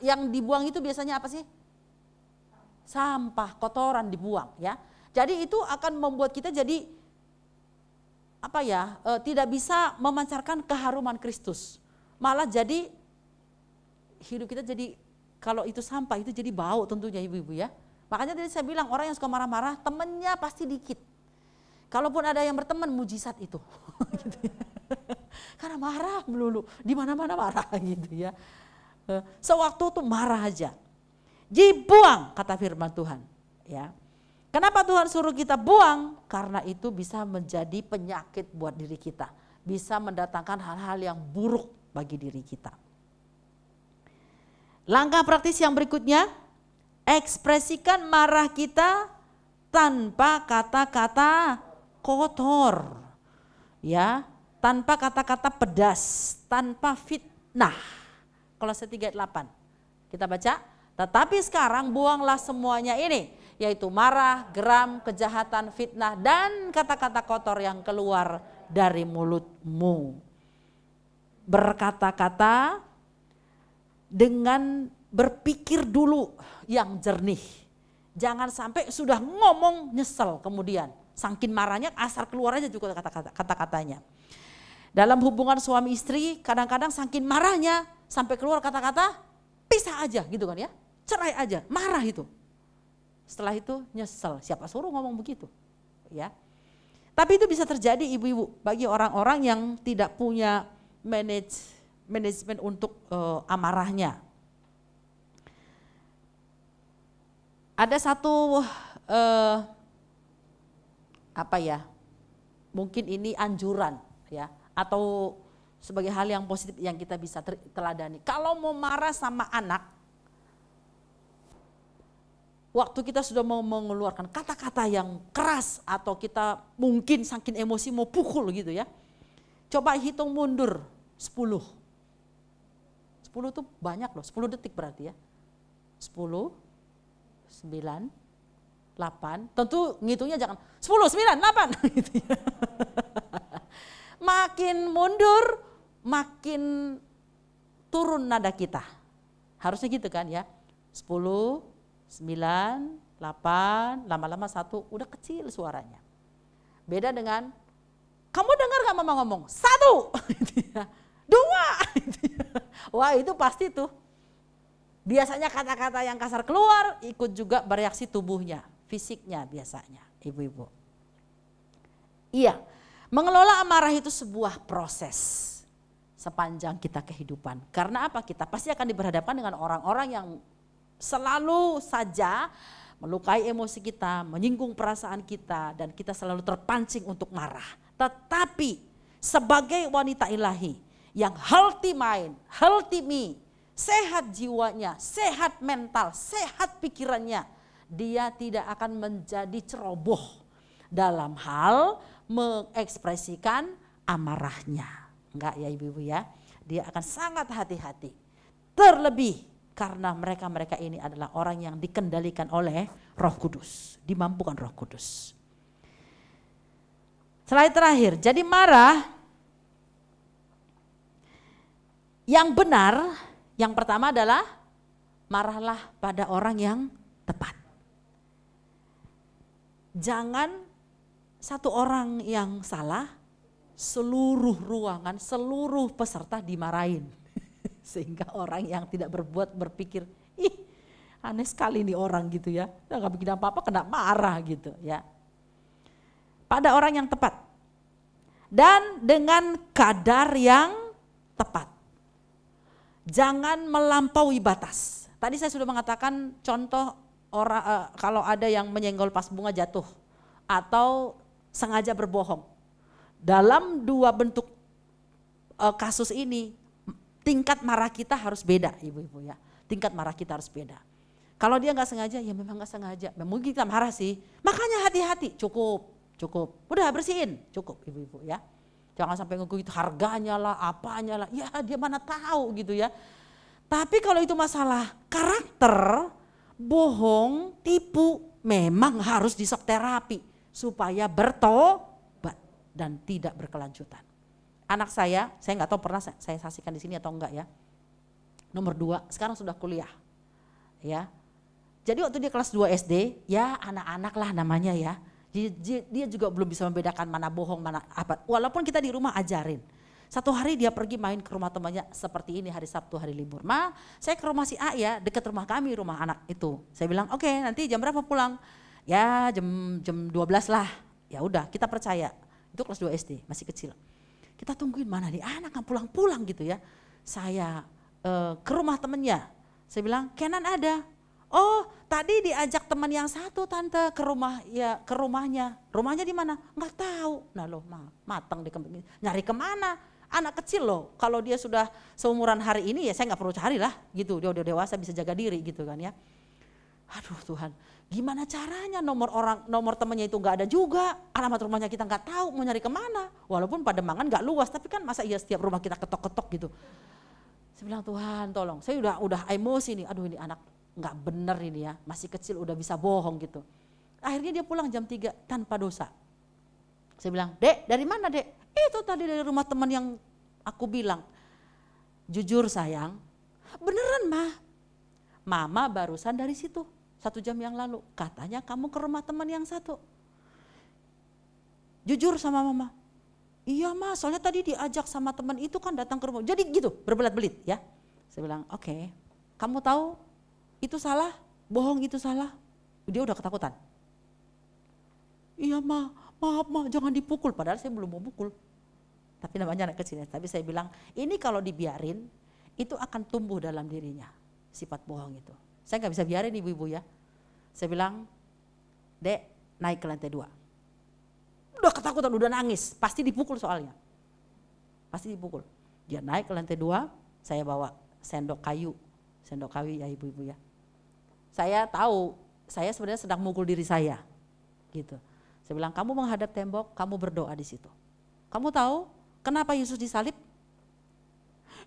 Yang dibuang itu biasanya apa sih? Sampah, kotoran dibuang ya. Jadi itu akan membuat kita jadi tidak bisa memancarkan keharuman Kristus. Malah jadi hidup kita jadi kalau itu sampah itu jadi bau tentunya ibu-ibu ya. Makanya tadi saya bilang orang yang suka marah-marah temennya pasti dikit. Kalaupun ada yang berteman mujizat itu. Gitu ya. Karena marah melulu, di mana-mana marah gitu ya. Sewaktu tuh marah aja. Dibuang kata firman Tuhan ya. Kenapa Tuhan suruh kita buang? Karena itu bisa menjadi penyakit buat diri kita. Bisa mendatangkan hal-hal yang buruk bagi diri kita. Langkah praktis yang berikutnya, ekspresikan marah kita tanpa kata-kata kotor. Ya, tanpa kata-kata pedas, tanpa fitnah. Kolose 3:8. Kita baca, tetapi sekarang buanglah semuanya ini, yaitu marah, geram, kejahatan, fitnah, dan kata-kata kotor yang keluar dari mulutmu. Berkata-kata dengan berpikir dulu yang jernih. Jangan sampai sudah ngomong nyesel kemudian. Saking marahnya asal keluar aja juga kata-katanya. Dalam hubungan suami istri kadang-kadang saking marahnya sampai keluar kata-kata pisah aja gitu kan ya. Cerai aja, marah itu. Setelah itu nyesel, siapa suruh ngomong begitu ya. Tapi itu bisa terjadi ibu-ibu bagi orang-orang yang tidak punya manajemen untuk amarahnya. Ada satu mungkin ini anjuran ya atau sebagai hal yang positif yang kita bisa teladani. Kalau mau marah sama anak, waktu kita sudah mau mengeluarkan kata-kata yang keras atau kita mungkin saking emosi mau pukul gitu ya. Coba hitung mundur 10. 10 tuh banyak loh, 10 detik berarti ya. 10, 9, 8, tentu ngitungnya jangan 10, 9, 8 gitu ya. Makin mundur, makin turun nada kita. Harusnya gitu kan ya. 10, 9, 8, lama-lama 1, udah kecil suaranya. Beda dengan, kamu dengar gak mama ngomong? 1, 2, wah itu pasti tuh. Biasanya kata-kata yang kasar keluar, ikut juga bereaksi tubuhnya, fisiknya biasanya, ibu-ibu. Iya, mengelola amarah itu sebuah proses sepanjang kita kehidupan. Karena apa? Kita pasti akan diberhadapkan dengan orang-orang yang selalu saja melukai emosi kita, menyinggung perasaan kita, dan kita selalu terpancing untuk marah. Tetapi sebagai wanita ilahi yang healthy mind, healthy me, sehat jiwanya, sehat mental, sehat pikirannya, dia tidak akan menjadi ceroboh dalam hal mengekspresikan amarahnya. Enggak ya ibu-ibu ya, dia akan sangat hati-hati. Terlebih karena mereka-mereka ini adalah orang yang dikendalikan oleh Roh Kudus, dimampukan Roh Kudus. Slide terakhir, jadi marah yang benar, yang pertama adalah marahlah pada orang yang tepat. Jangan satu orang yang salah, seluruh ruangan, seluruh peserta dimarahin. Sehingga orang yang tidak berbuat berpikir, ih aneh sekali nih orang gitu ya, gak bikin apa-apa kena marah gitu ya. Pada orang yang tepat dan dengan kadar yang tepat. Jangan melampaui batas. Tadi saya sudah mengatakan contoh orang kalau ada yang menyenggol pas bunga jatuh atau sengaja berbohong. Dalam dua bentuk kasus ini tingkat marah kita harus beda ibu-ibu ya. Tingkat marah kita harus beda. Kalau dia nggak sengaja ya memang nggak sengaja. Mungkin kita marah sih. Makanya hati-hati, cukup. Udah bersihin, cukup ibu-ibu ya. Jangan sampai ngegugit harganya lah, apanya lah. Ya dia mana tahu gitu ya. Tapi kalau itu masalah karakter, bohong, tipu, memang harus disok terapi. Supaya bertobat dan tidak berkelanjutan. Anak saya nggak tahu pernah saya saksikan di sini atau enggak ya. Nomor 2, sekarang sudah kuliah. Ya. Jadi waktu dia kelas 2 SD, ya anak-anak lah namanya ya. Dia juga belum bisa membedakan mana bohong, mana apa. Walaupun kita di rumah ajarin. Satu hari dia pergi main ke rumah temannya seperti ini hari Sabtu, hari libur. Ma, saya ke rumah si A ya, dekat rumah kami, rumah anak itu. Saya bilang, oke, nanti jam berapa pulang? Ya jam 12 lah. Ya udah, kita percaya. Itu kelas 2 SD, masih kecil. Kita tungguin mana nih anak nggak pulang-pulang gitu ya. Saya ke rumah temennya. Saya bilang, Kenan ada. Oh, tadi diajak teman yang satu tante ke rumah ya ke rumahnya. Rumahnya di mana? Nggak tahu. Nah loh, matang nyari kemana? Anak kecil loh. Kalau dia sudah seumuran hari ini ya saya nggak perlu cari lah gitu. Dia udah dewasa bisa jaga diri gitu kan ya. Aduh Tuhan, gimana caranya nomor temannya itu nggak ada juga. Alamat rumahnya kita nggak tahu mau nyari kemana. Walaupun Pademangan nggak luas, tapi kan masa iya setiap rumah kita ketok-ketok gitu. Saya bilang Tuhan tolong. Saya udah emosi nih. Aduh ini anak nggak bener ini ya, masih kecil udah bisa bohong gitu. Akhirnya dia pulang jam 3 tanpa dosa. Saya bilang, Dek dari mana Dek? Itu tadi dari rumah teman yang aku bilang. Jujur sayang, beneran mah. Mama barusan dari situ, 1 jam yang lalu. Katanya kamu ke rumah teman yang satu. Jujur sama mama. Iya mah, soalnya tadi diajak sama teman itu kan datang ke rumah. Jadi gitu, berbelat-belit ya. Saya bilang, oke, kamu tahu itu salah, bohong itu salah. Dia udah ketakutan. Iya ma, maaf ma, jangan dipukul. Padahal saya belum mau pukul. Tapi namanya anak kecil. Tapi saya bilang, ini kalau dibiarin, itu akan tumbuh dalam dirinya. Sifat bohong itu. Saya gak bisa biarin ibu-ibu ya. Saya bilang, Dek naik ke lantai 2. Udah ketakutan, udah nangis. Pasti dipukul soalnya. Pasti dipukul. Dia naik ke lantai 2, saya bawa sendok kayu ya ibu-ibu ya. Saya tahu, saya sebenarnya sedang mukul diri saya, gitu. Saya bilang, kamu menghadap tembok, kamu berdoa di situ. Kamu tahu kenapa Yesus disalib?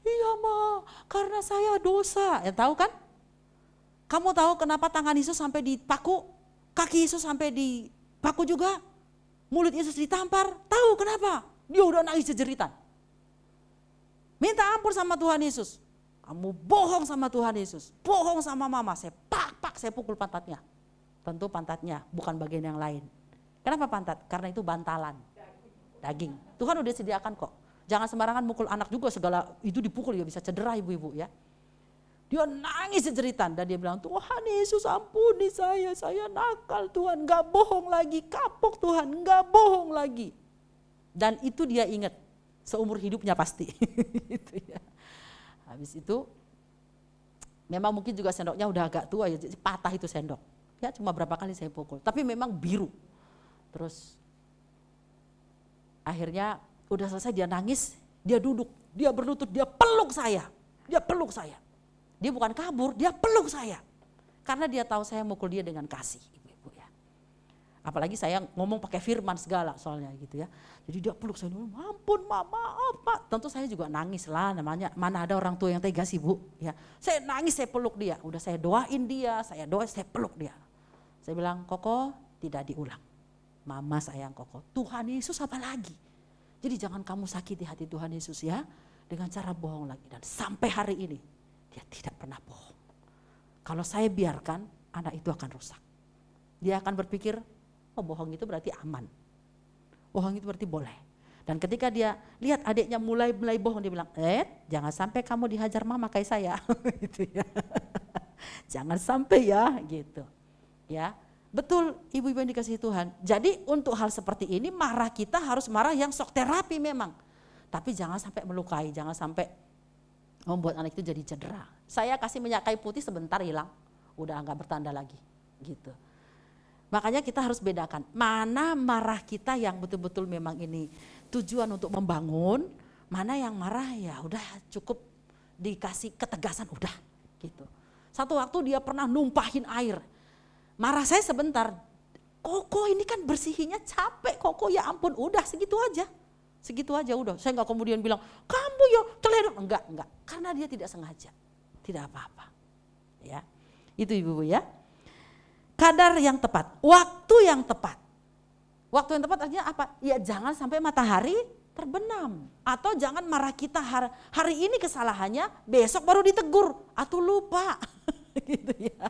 Iya Ma, karena saya dosa. Ya tahu kan? Kamu tahu kenapa tangan Yesus sampai dipaku? Kaki Yesus sampai dipaku juga? Mulut Yesus ditampar? Tahu kenapa? Dia udah nangis jeritan. Minta ampun sama Tuhan Yesus. Kamu bohong sama Tuhan Yesus. Bohong sama mama. Saya saya pukul pantatnya. Tentu pantatnya, bukan bagian yang lain. Kenapa pantat? Karena itu bantalan. Daging. Tuhan udah sediakan kok. Jangan sembarangan mukul anak juga, segala itu dipukul ya bisa cedera ibu-ibu ya. Dia nangis jeritan dan dia bilang, Tuhan Yesus ampuni saya nakal Tuhan, gak bohong lagi, kapok Tuhan, gak bohong lagi. Dan itu dia ingat seumur hidupnya pasti. Gitu ya. Habis itu memang mungkin juga sendoknya udah agak tua ya, patah itu sendok. Ya cuma berapa kali saya pukul, tapi memang biru. Terus akhirnya udah selesai dia nangis, dia duduk, dia berlutut, dia peluk saya. Dia bukan kabur, dia peluk saya. Karena dia tahu saya mukul dia dengan kasih, ibu-ibu ya. Apalagi saya ngomong pakai firman segala soalnya gitu ya. Jadi dia peluk saya, ampun maaf Pak. Tentu saya juga nangis lah, namanya mana ada orang tua yang tegas ibu ya. Saya nangis, saya peluk dia, udah saya doain dia, saya peluk dia. Saya bilang, Koko tidak diulang. Mama sayang Koko, Tuhan Yesus apa lagi? Jadi jangan kamu sakiti hati Tuhan Yesus ya, dengan cara bohong lagi. Dan sampai hari ini, dia tidak pernah bohong. Kalau saya biarkan, anak itu akan rusak. Dia akan berpikir, oh bohong itu berarti aman. Bohong itu berarti boleh. Dan ketika dia lihat adiknya mulai bohong, dia bilang, jangan sampai kamu dihajar mama kayak saya. Gitu ya. Jangan sampai ya, gitu. Ya, betul ibu-ibu yang dikasihi Tuhan. Jadi untuk hal seperti ini marah kita harus marah yang shock terapi memang. Tapi jangan sampai melukai, jangan sampai membuat anak itu jadi cedera. Saya kasih minyak kayu putih sebentar hilang, udah enggak bertanda lagi, gitu. Makanya kita harus bedakan mana marah kita yang betul-betul memang ini tujuan untuk membangun, mana yang marah ya udah cukup dikasih ketegasan udah, gitu. Satu waktu dia pernah numpahin air, marah saya sebentar, Koko ini kan bersihinnya capek Koko, ya ampun udah segitu aja udah. Saya nggak kemudian bilang kamu ya teledor, enggak, karena dia tidak sengaja, tidak apa-apa, ya itu ibu-ibu ya. Kadar yang tepat, waktu yang tepat artinya apa? Ya jangan sampai matahari terbenam, atau jangan marah kita hari ini kesalahannya, besok baru ditegur atau lupa. Gitu ya.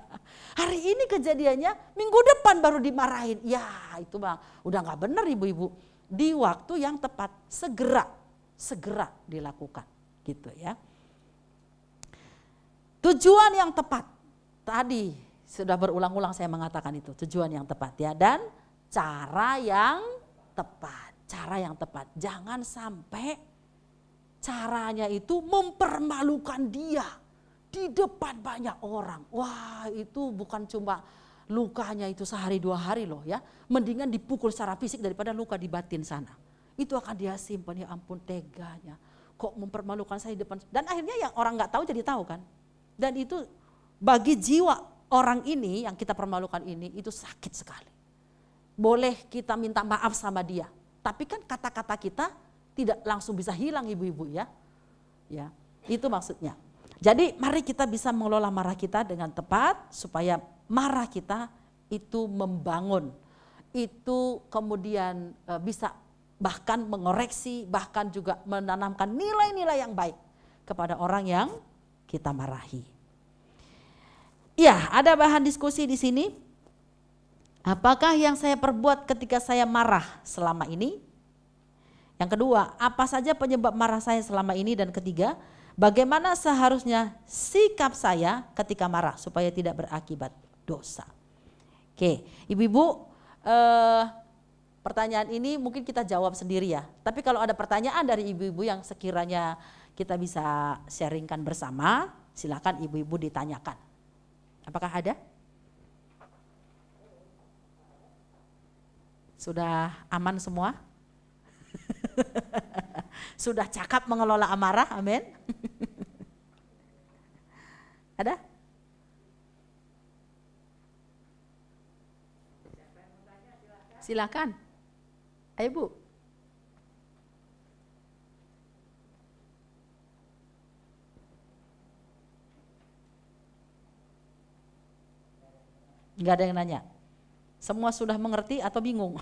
Hari ini kejadiannya, minggu depan baru dimarahin. Ya itu bang, udah nggak benar ibu-ibu. Di waktu yang tepat, segera dilakukan, gitu ya. Tujuan yang tepat, tadi sudah berulang-ulang saya mengatakan itu, tujuan yang tepat ya, dan cara yang tepat. Jangan sampai caranya itu mempermalukan dia di depan banyak orang. Wah itu bukan cuma lukanya itu sehari 2 hari loh ya. Mendingan dipukul secara fisik daripada luka di batin sana. Itu akan dia simpan, ya ampun teganya. Kok mempermalukan saya di depan. Dan akhirnya yang orang gak tahu jadi tahu kan. Dan itu bagi jiwa orang ini yang kita permalukan ini itu sakit sekali. Boleh kita minta maaf sama dia. Tapi kan kata-kata kita tidak langsung bisa hilang ibu-ibu ya. Ya, itu maksudnya. Jadi mari kita bisa mengelola marah kita dengan tepat supaya marah kita itu membangun, itu kemudian bisa bahkan mengoreksi, bahkan juga menanamkan nilai-nilai yang baik kepada orang yang kita marahi. Ya, ada bahan diskusi di sini. Apakah yang saya perbuat ketika saya marah selama ini? Yang kedua, apa saja penyebab marah saya selama ini? Dan ketiga, bagaimana seharusnya sikap saya ketika marah supaya tidak berakibat dosa. Oke, ibu-ibu, pertanyaan ini mungkin kita jawab sendiri ya. Tapi kalau ada pertanyaan dari ibu-ibu yang sekiranya kita bisa sharingkan bersama, silakan ibu-ibu ditanyakan. Apakah ada? Sudah aman semua? Sudah cakap mengelola amarah, amin. Ada? Silakan. Ayo Bu. Enggak ada yang nanya. Semua sudah mengerti atau bingung?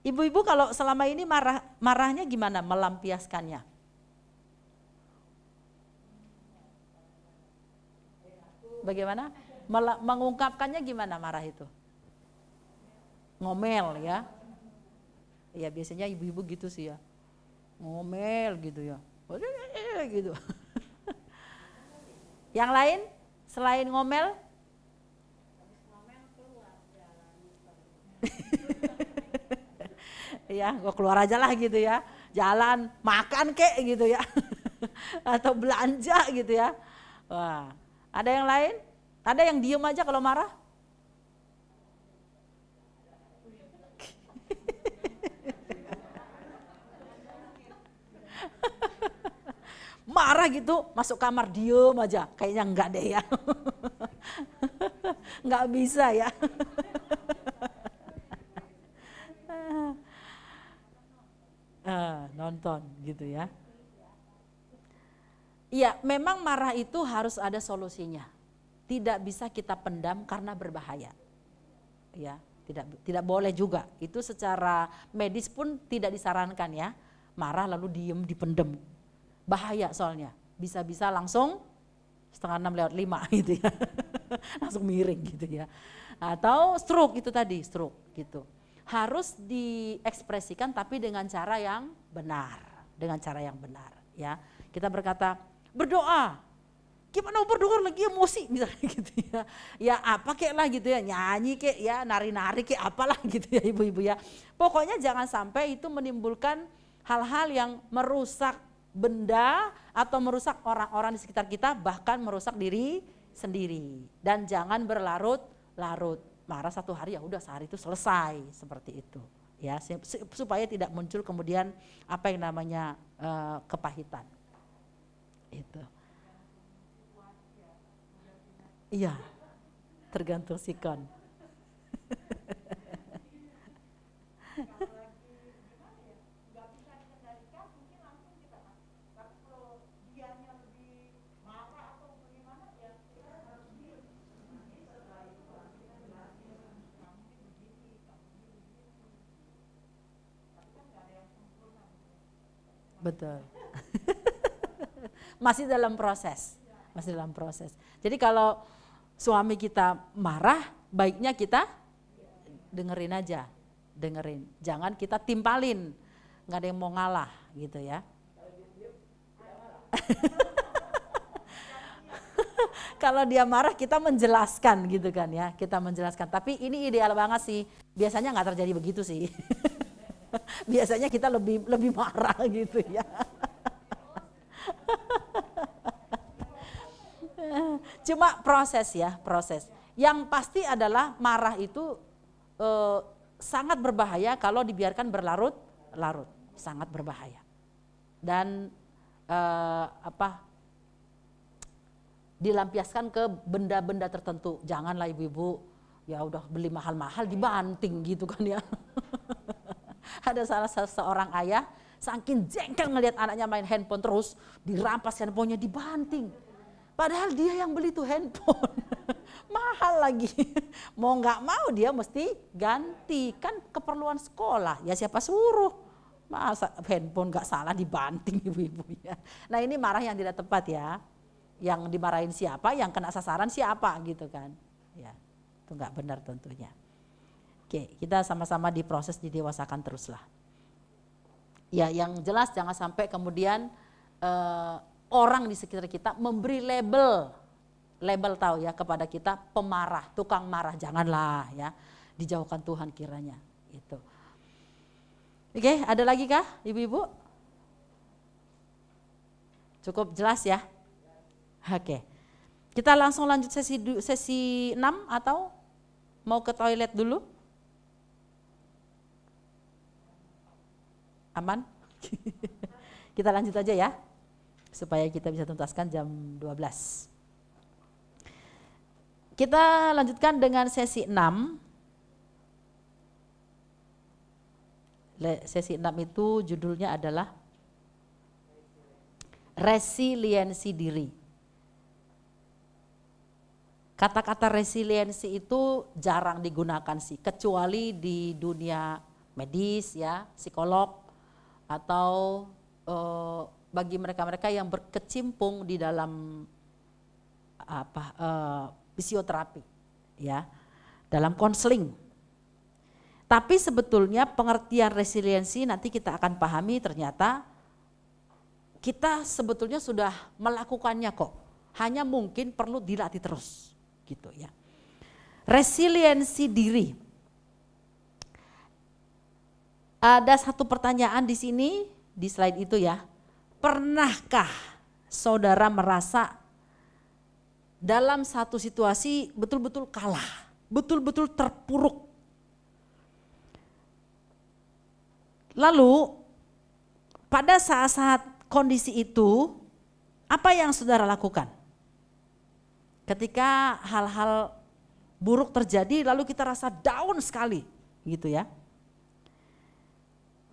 Ibu-ibu kalau selama ini marahnya gimana melampiaskannya? Bagaimana? Mengungkapkannya gimana marah itu? Ngomel ya. Ya biasanya ibu-ibu gitu sih ya. Ngomel gitu ya. Gitu. Yang lain selain ngomel? Ya, gue keluar aja lah gitu ya. Jalan, makan kek gitu ya. Atau belanja gitu ya. Wah, ada yang lain? Ada yang diem aja kalau marah? Marah gitu, masuk kamar diem aja. Kayaknya enggak deh ya. Enggak bisa ya. Nonton gitu ya. Iya, memang marah itu harus ada solusinya. Tidak bisa kita pendam karena berbahaya. Ya, tidak boleh juga. Itu secara medis pun tidak disarankan ya. Marah lalu diem dipendem. Bahaya soalnya. Bisa-bisa langsung 5:30 gitu ya. Langsung miring gitu ya. Atau stroke itu tadi, stroke gitu. Harus diekspresikan tapi dengan cara yang benar. Dengan cara yang benar ya. Kita berkata, berdoa. Gimana berdoa lagi emosi misalnya gitu ya. Ya apa kek lah gitu ya, nyanyi kek ya, nari-nari kek apalah gitu ya ibu-ibu ya. Pokoknya jangan sampai itu menimbulkan hal-hal yang merusak benda atau merusak orang-orang di sekitar kita, bahkan merusak diri sendiri. Dan jangan berlarut-larut. Marah satu hari ya udah sehari itu selesai seperti itu. Ya, supaya tidak muncul kemudian apa yang namanya kepahitan. Itu. Iya, tergantung sikon. Betul. Masih dalam proses. Masih dalam proses. Jadi kalau suami kita marah, baiknya kita dengerin aja. Dengerin. Jangan kita timpalin. Nggak ada yang mau ngalah gitu ya. Kalau dia marah kita menjelaskan gitu kan ya. Kita menjelaskan. Tapi ini ideal banget sih. Biasanya nggak terjadi begitu sih. Biasanya kita lebih marah gitu ya. Cuma proses ya, proses. Yang pasti adalah marah itu sangat berbahaya kalau dibiarkan berlarut-larut, sangat berbahaya. Dan dilampiaskan ke benda-benda tertentu. Janganlah ibu-ibu ya udah beli mahal-mahal dibanting gitu kan ya. Ada salah seorang ayah saking jengkel ngelihat anaknya main handphone terus, dirampas handphonenya, dibanting. Padahal dia yang beli tuh handphone. Mahal lagi. Mau nggak mau dia mesti ganti. Kan keperluan sekolah. Ya siapa suruh. Masa handphone nggak salah dibanting ibu-ibu ya. Nah ini marah yang tidak tepat ya. Yang dimarahin siapa, yang kena sasaran siapa gitu kan. Ya itu nggak benar tentunya. Oke, kita sama-sama diproses, didewasakan teruslah. Ya, yang jelas jangan sampai kemudian orang di sekitar kita memberi label tahu ya kepada kita pemarah, tukang marah, janganlah ya, dijauhkan Tuhan kiranya. Itu. Oke, ada lagi kah, ibu-ibu? Cukup jelas ya. Oke, kita langsung lanjut sesi 6 atau mau ke toilet dulu? Aman? Kita lanjut aja ya, supaya kita bisa tuntaskan jam 12. Kita lanjutkan dengan sesi 6. Sesi 6 itu judulnya adalah resiliensi diri. Kata-kata resiliensi itu jarang digunakan sih, kecuali di dunia medis ya, psikolog, atau bagi mereka-mereka yang berkecimpung di dalam fisioterapi ya, dalam konseling. Tapi sebetulnya pengertian resiliensi nanti kita akan pahami, ternyata kita sebetulnya sudah melakukannya kok, hanya mungkin perlu dilatih terus gitu ya. Resiliensi diri. Ada satu pertanyaan di sini, di slide itu ya. Pernahkah saudara merasa dalam satu situasi betul-betul kalah, betul-betul terpuruk? Lalu pada saat-saat kondisi itu, apa yang saudara lakukan? Ketika hal-hal buruk terjadi lalu kita rasa down sekali gitu ya.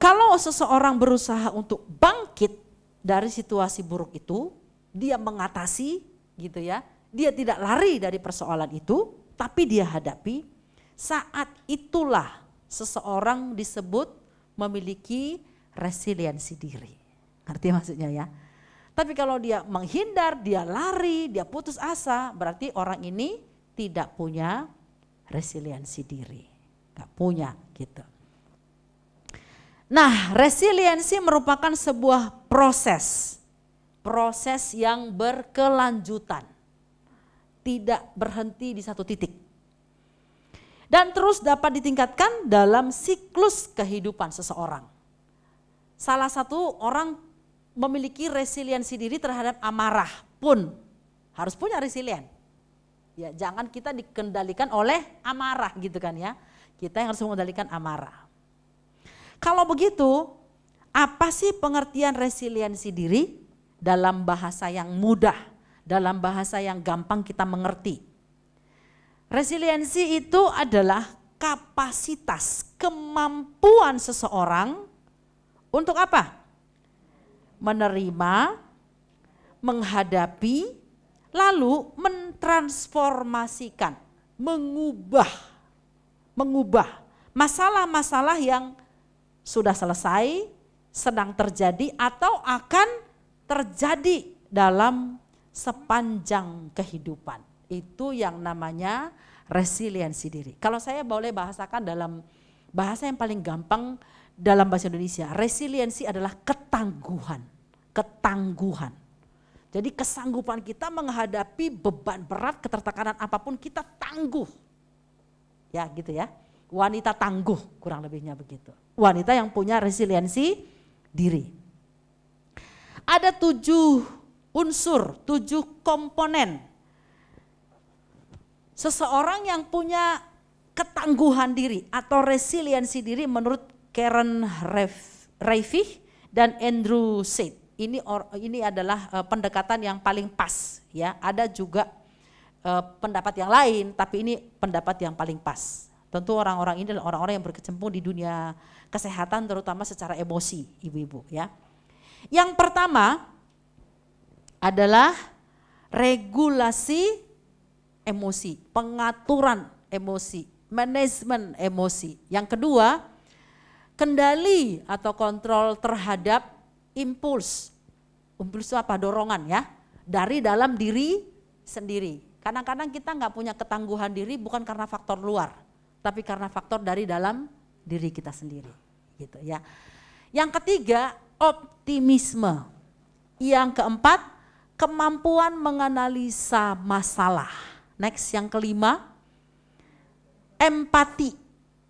Kalau seseorang berusaha untuk bangkit dari situasi buruk itu, dia mengatasi gitu ya. Dia tidak lari dari persoalan itu, tapi dia hadapi. Saat itulah seseorang disebut memiliki resiliensi diri. Ngerti maksudnya ya? Tapi kalau dia menghindar, dia lari, dia putus asa, berarti orang ini tidak punya resiliensi diri. Gak punya gitu. Nah, resiliensi merupakan sebuah proses. Proses yang berkelanjutan. Tidak berhenti di satu titik. Dan terus dapat ditingkatkan dalam siklus kehidupan seseorang. Salah satu orang memiliki resiliensi diri terhadap amarah pun harus punya resilien. Ya, jangan kita dikendalikan oleh amarah gitu kan ya. Kita yang harus mengendalikan amarah. Kalau begitu, apa sih pengertian resiliensi diri dalam bahasa yang mudah, dalam bahasa yang gampang kita mengerti? Resiliensi itu adalah kapasitas, kemampuan seseorang untuk apa? Menerima, menghadapi, lalu mentransformasikan, mengubah masalah-masalah yang sudah selesai, sedang terjadi atau akan terjadi dalam sepanjang kehidupan. Itu yang namanya resiliensi diri. Kalau saya boleh bahasakan dalam bahasa yang paling gampang dalam bahasa Indonesia, resiliensi adalah ketangguhan. Ketangguhan. Jadi kesanggupan kita menghadapi beban berat, ketertekanan apapun kita tangguh. Ya gitu ya. Wanita tangguh kurang lebihnya begitu. Wanita yang punya resiliensi diri. Ada 7 unsur, 7 komponen. Seseorang yang punya ketangguhan diri atau resiliensi diri menurut Karen Reifich dan Andrew Said. Ini adalah pendekatan yang paling pas ya. Ada juga pendapat yang lain, tapi ini pendapat yang paling pas. Tentu orang-orang ini adalah orang-orang yang berkecimpung di dunia kesehatan, terutama secara emosi, ibu-ibu ya. Yang pertama adalah regulasi emosi, pengaturan emosi, manajemen emosi. Yang kedua, kendali atau kontrol terhadap impuls. Impuls itu apa? Dorongan ya, dari dalam diri sendiri. Kadang-kadang kita nggak punya ketangguhan diri bukan karena faktor luar, tapi karena faktor dari dalam diri kita sendiri, gitu ya. Yang ketiga, optimisme. Yang keempat, kemampuan menganalisa masalah. Next, yang kelima, empati.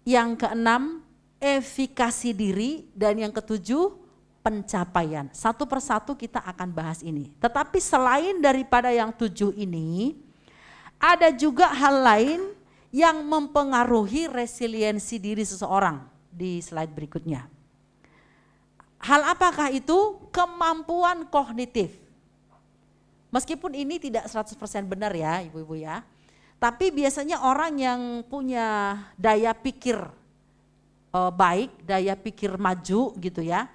Yang keenam, efikasi diri. Dan yang ketujuh, pencapaian. Satu persatu kita akan bahas ini. Tetapi selain daripada yang 7 ini, ada juga hal lain yang mempengaruhi resiliensi diri seseorang di slide berikutnya. Hal apakah itu? Kemampuan kognitif. Meskipun ini tidak 100% benar ya ibu-ibu ya. Tapi biasanya orang yang punya daya pikir baik, daya pikir maju gitu ya.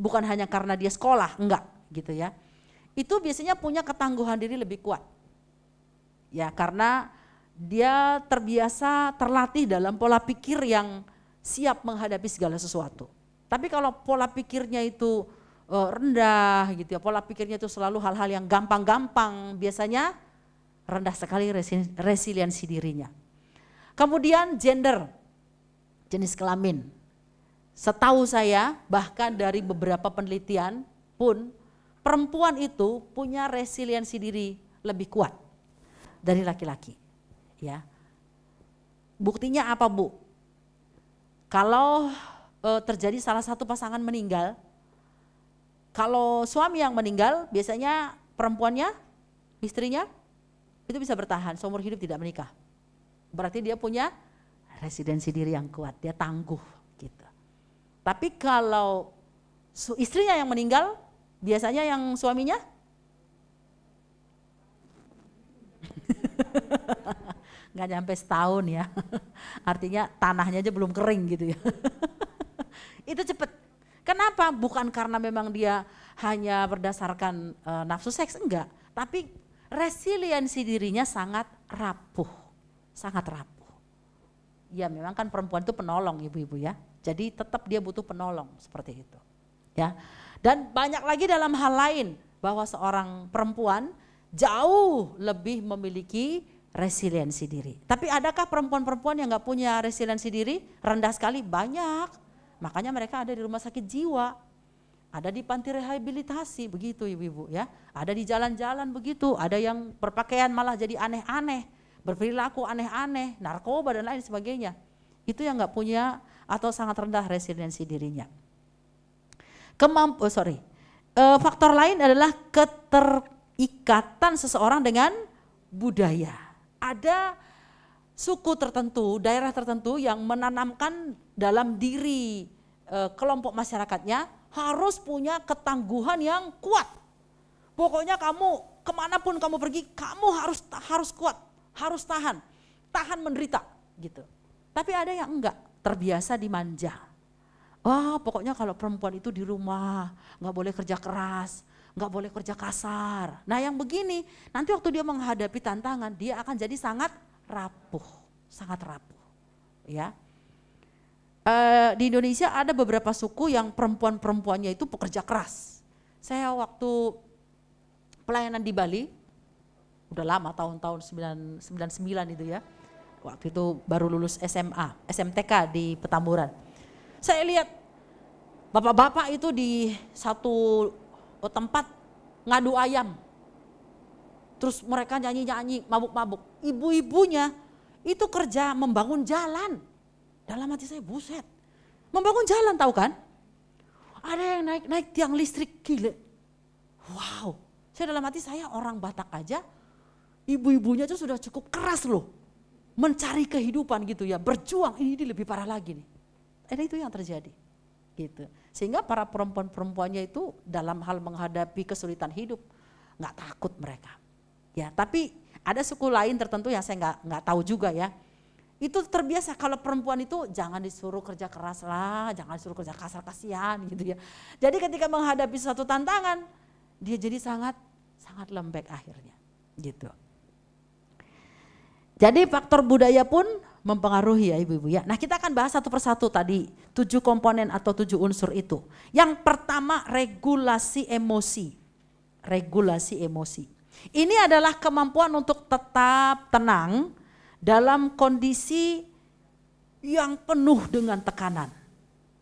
Bukan hanya karena dia sekolah, enggak gitu ya. Itu biasanya punya ketangguhan diri lebih kuat. Ya karena dia terbiasa terlatih dalam pola pikir yang siap menghadapi segala sesuatu. Tapi kalau pola pikirnya itu rendah gitu ya, pola pikirnya itu selalu hal-hal yang gampang-gampang, biasanya rendah sekali resiliensi dirinya. Kemudian gender, jenis kelamin. Setahu saya bahkan dari beberapa penelitian pun perempuan itu punya resiliensi diri lebih kuat dari laki-laki. Ya. Buktinya apa Bu? Kalau terjadi salah satu pasangan meninggal, kalau suami yang meninggal biasanya perempuannya, istrinya itu bisa bertahan seumur hidup tidak menikah. Berarti dia punya resiliensi diri yang kuat, dia tangguh gitu. Tapi kalau istrinya yang meninggal, biasanya yang suaminya nggak nyampe setahun ya, artinya tanahnya aja belum kering gitu ya. Itu cepet. Kenapa? Bukan karena memang dia hanya berdasarkan nafsu seks, enggak. Tapi resiliensi dirinya sangat rapuh, sangat rapuh. Ya memang kan perempuan itu penolong ibu-ibu ya. Jadi tetap dia butuh penolong seperti itu. Ya. Dan banyak lagi dalam hal lain bahwa seorang perempuan jauh lebih memiliki resiliensi diri. Tapi adakah perempuan-perempuan yang nggak punya resiliensi diri? Rendah sekali, banyak. Makanya mereka ada di rumah sakit jiwa, ada di panti rehabilitasi, begitu ibu-ibu ya. Ada di jalan-jalan begitu, ada yang berpakaian malah jadi aneh-aneh, berperilaku aneh-aneh, narkoba dan lain sebagainya. Itu yang nggak punya atau sangat rendah resiliensi dirinya. Faktor lain adalah keterikatan seseorang dengan budaya. Ada suku tertentu, daerah tertentu yang menanamkan dalam diri kelompok masyarakatnya harus punya ketangguhan yang kuat. Pokoknya kamu kemanapun kamu pergi, kamu harus kuat, harus tahan menderita gitu. Tapi ada yang enggak, terbiasa dimanja. Pokoknya kalau perempuan itu di rumah nggak boleh kerja keras, nggak boleh kerja kasar. Nah yang begini, nanti waktu dia menghadapi tantangan, dia akan jadi sangat rapuh, ya. Di Indonesia ada beberapa suku yang perempuan-perempuannya itu pekerja keras. Saya waktu pelayanan di Bali, udah lama tahun-tahun 99 itu ya, waktu itu baru lulus SMA, SMTK di Petamburan. Saya lihat bapak-bapak itu di satu tempat ngadu ayam. Terus mereka nyanyi-nyanyi, mabuk-mabuk. Ibu-ibunya itu kerja membangun jalan. Dalam hati saya, buset. Membangun jalan tahu kan? Ada yang naik tiang listrik, gila. Wow. Saya dalam hati saya orang Batak aja, ibu-ibunya itu sudah cukup keras loh. Mencari kehidupan gitu ya, berjuang. Ini lebih parah lagi nih. Itu yang terjadi. Gitu. Sehingga para perempuan-perempuannya itu dalam hal menghadapi kesulitan hidup, nggak takut mereka. Ya, tapi ada suku lain tertentu yang saya nggak tahu juga ya. Itu terbiasa kalau perempuan itu jangan disuruh kerja keras lah, jangan disuruh kerja kasar, kasihan gitu ya. Jadi ketika menghadapi suatu tantangan, dia jadi sangat lembek akhirnya, gitu. Jadi faktor budaya pun mempengaruhi ya ibu-ibu ya. Nah kita akan bahas satu persatu tadi 7 komponen atau 7 unsur itu. Yang pertama regulasi emosi. Regulasi emosi. Ini adalah kemampuan untuk tetap tenang dalam kondisi yang penuh dengan tekanan.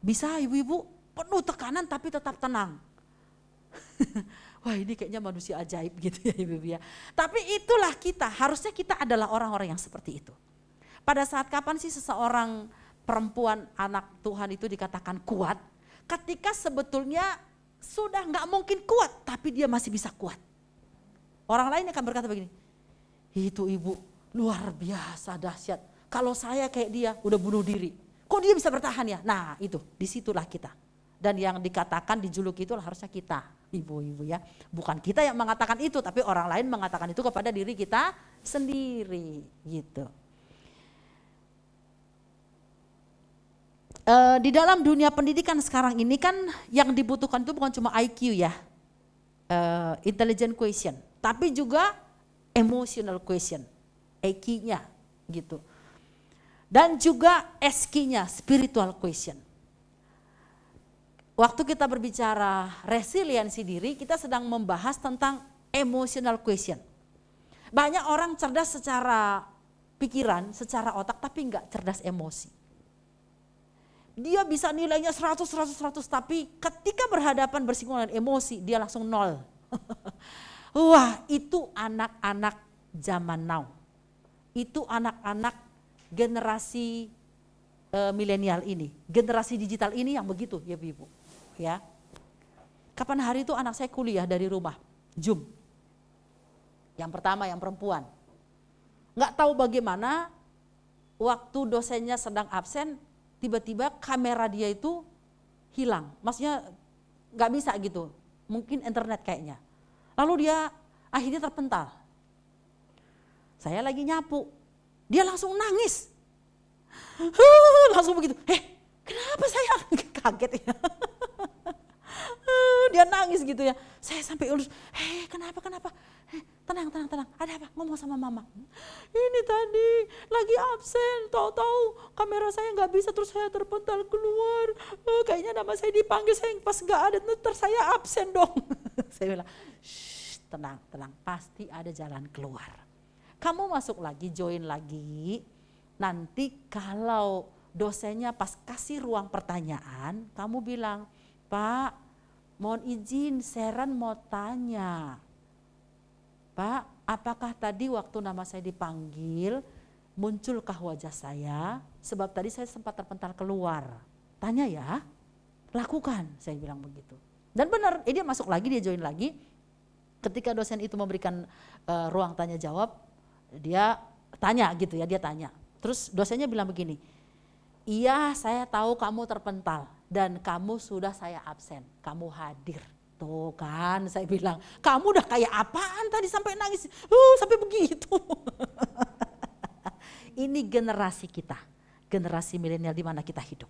Bisa ibu-ibu penuh tekanan tapi tetap tenang. Wah ini kayaknya manusia ajaib gitu ya ibu-ibu ya. Tapi itulah kita, harusnya kita adalah orang-orang yang seperti itu. Pada saat kapan sih seseorang perempuan anak Tuhan itu dikatakan kuat? Ketika sebetulnya sudah nggak mungkin kuat tapi dia masih bisa kuat. Orang lain akan berkata begini, itu ibu luar biasa dahsyat. Kalau saya kayak dia udah bunuh diri. Kok dia bisa bertahan ya? Nah itu, disitulah kita. Dan yang dikatakan dijuluki itu harusnya kita, ibu-ibu ya. Bukan kita yang mengatakan itu, tapi orang lain mengatakan itu kepada diri kita sendiri gitu. Di dalam dunia pendidikan sekarang ini kan yang dibutuhkan itu bukan cuma IQ ya, intelligent quotient, tapi juga emotional quotient, EQ-nya gitu. Dan juga SQ-nya, spiritual quotient. Waktu kita berbicara resiliensi diri, kita sedang membahas tentang emotional quotient. Banyak orang cerdas secara pikiran, secara otak, tapi enggak cerdas emosi. Dia bisa nilainya 100, tapi ketika berhadapan bersinggungan dengan emosi, dia langsung 0. Wah, itu anak-anak zaman now. Itu anak-anak generasi milenial ini, generasi digital ini yang begitu ya Ibu. Ya. Kapan hari itu anak saya kuliah dari rumah, Zoom. Yang pertama yang perempuan. Nggak tahu bagaimana waktu dosennya sedang absen, tiba-tiba kamera dia itu hilang. Maksudnya nggak bisa gitu, mungkin internet kayaknya. Lalu dia akhirnya terpental. Saya lagi nyapu, dia langsung nangis. Langsung begitu, kenapa saya kaget ya. Dia nangis gitu ya. Saya sampai ulus, kenapa? Tenang, ada apa? Ngomong sama mama. Ini tadi lagi absen, tahu-tahu kamera saya nggak bisa, terus saya terpental keluar. Kayaknya nama saya dipanggil, saya pas nggak ada, terus saya absen dong. Saya bilang, tenang, pasti ada jalan keluar. Kamu masuk lagi, join lagi. Nanti kalau dosennya pas kasih ruang pertanyaan, kamu bilang, Pak, mohon izin, Sharon mau tanya. Pak, apakah tadi waktu nama saya dipanggil, munculkah wajah saya? Sebab tadi saya sempat terpental keluar. Tanya ya, lakukan, saya bilang begitu. Dan benar, dia masuk lagi, dia join lagi. Ketika dosen itu memberikan ruang tanya jawab, dia tanya gitu ya, dia tanya. Terus dosennya bilang begini, iya saya tahu kamu terpental. Dan kamu sudah saya absen, kamu hadir. Tuh kan saya bilang, kamu udah kayak apaan tadi sampai nangis, sampai begitu. Ini generasi kita, generasi milenial di mana kita hidup.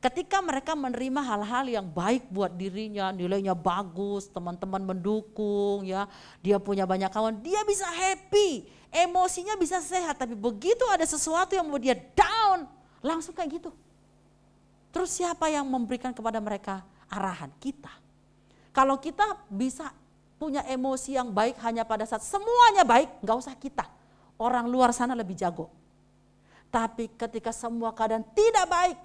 Ketika mereka menerima hal-hal yang baik buat dirinya, nilainya bagus, teman-teman mendukung ya, dia punya banyak kawan, dia bisa happy, emosinya bisa sehat. Tapi begitu ada sesuatu yang membuat dia down, langsung kayak gitu. Terus siapa yang memberikan kepada mereka arahan? Kita. Kalau kita bisa punya emosi yang baik hanya pada saat semuanya baik, gak usah kita. Orang luar sana lebih jago. Tapi ketika semua keadaan tidak baik,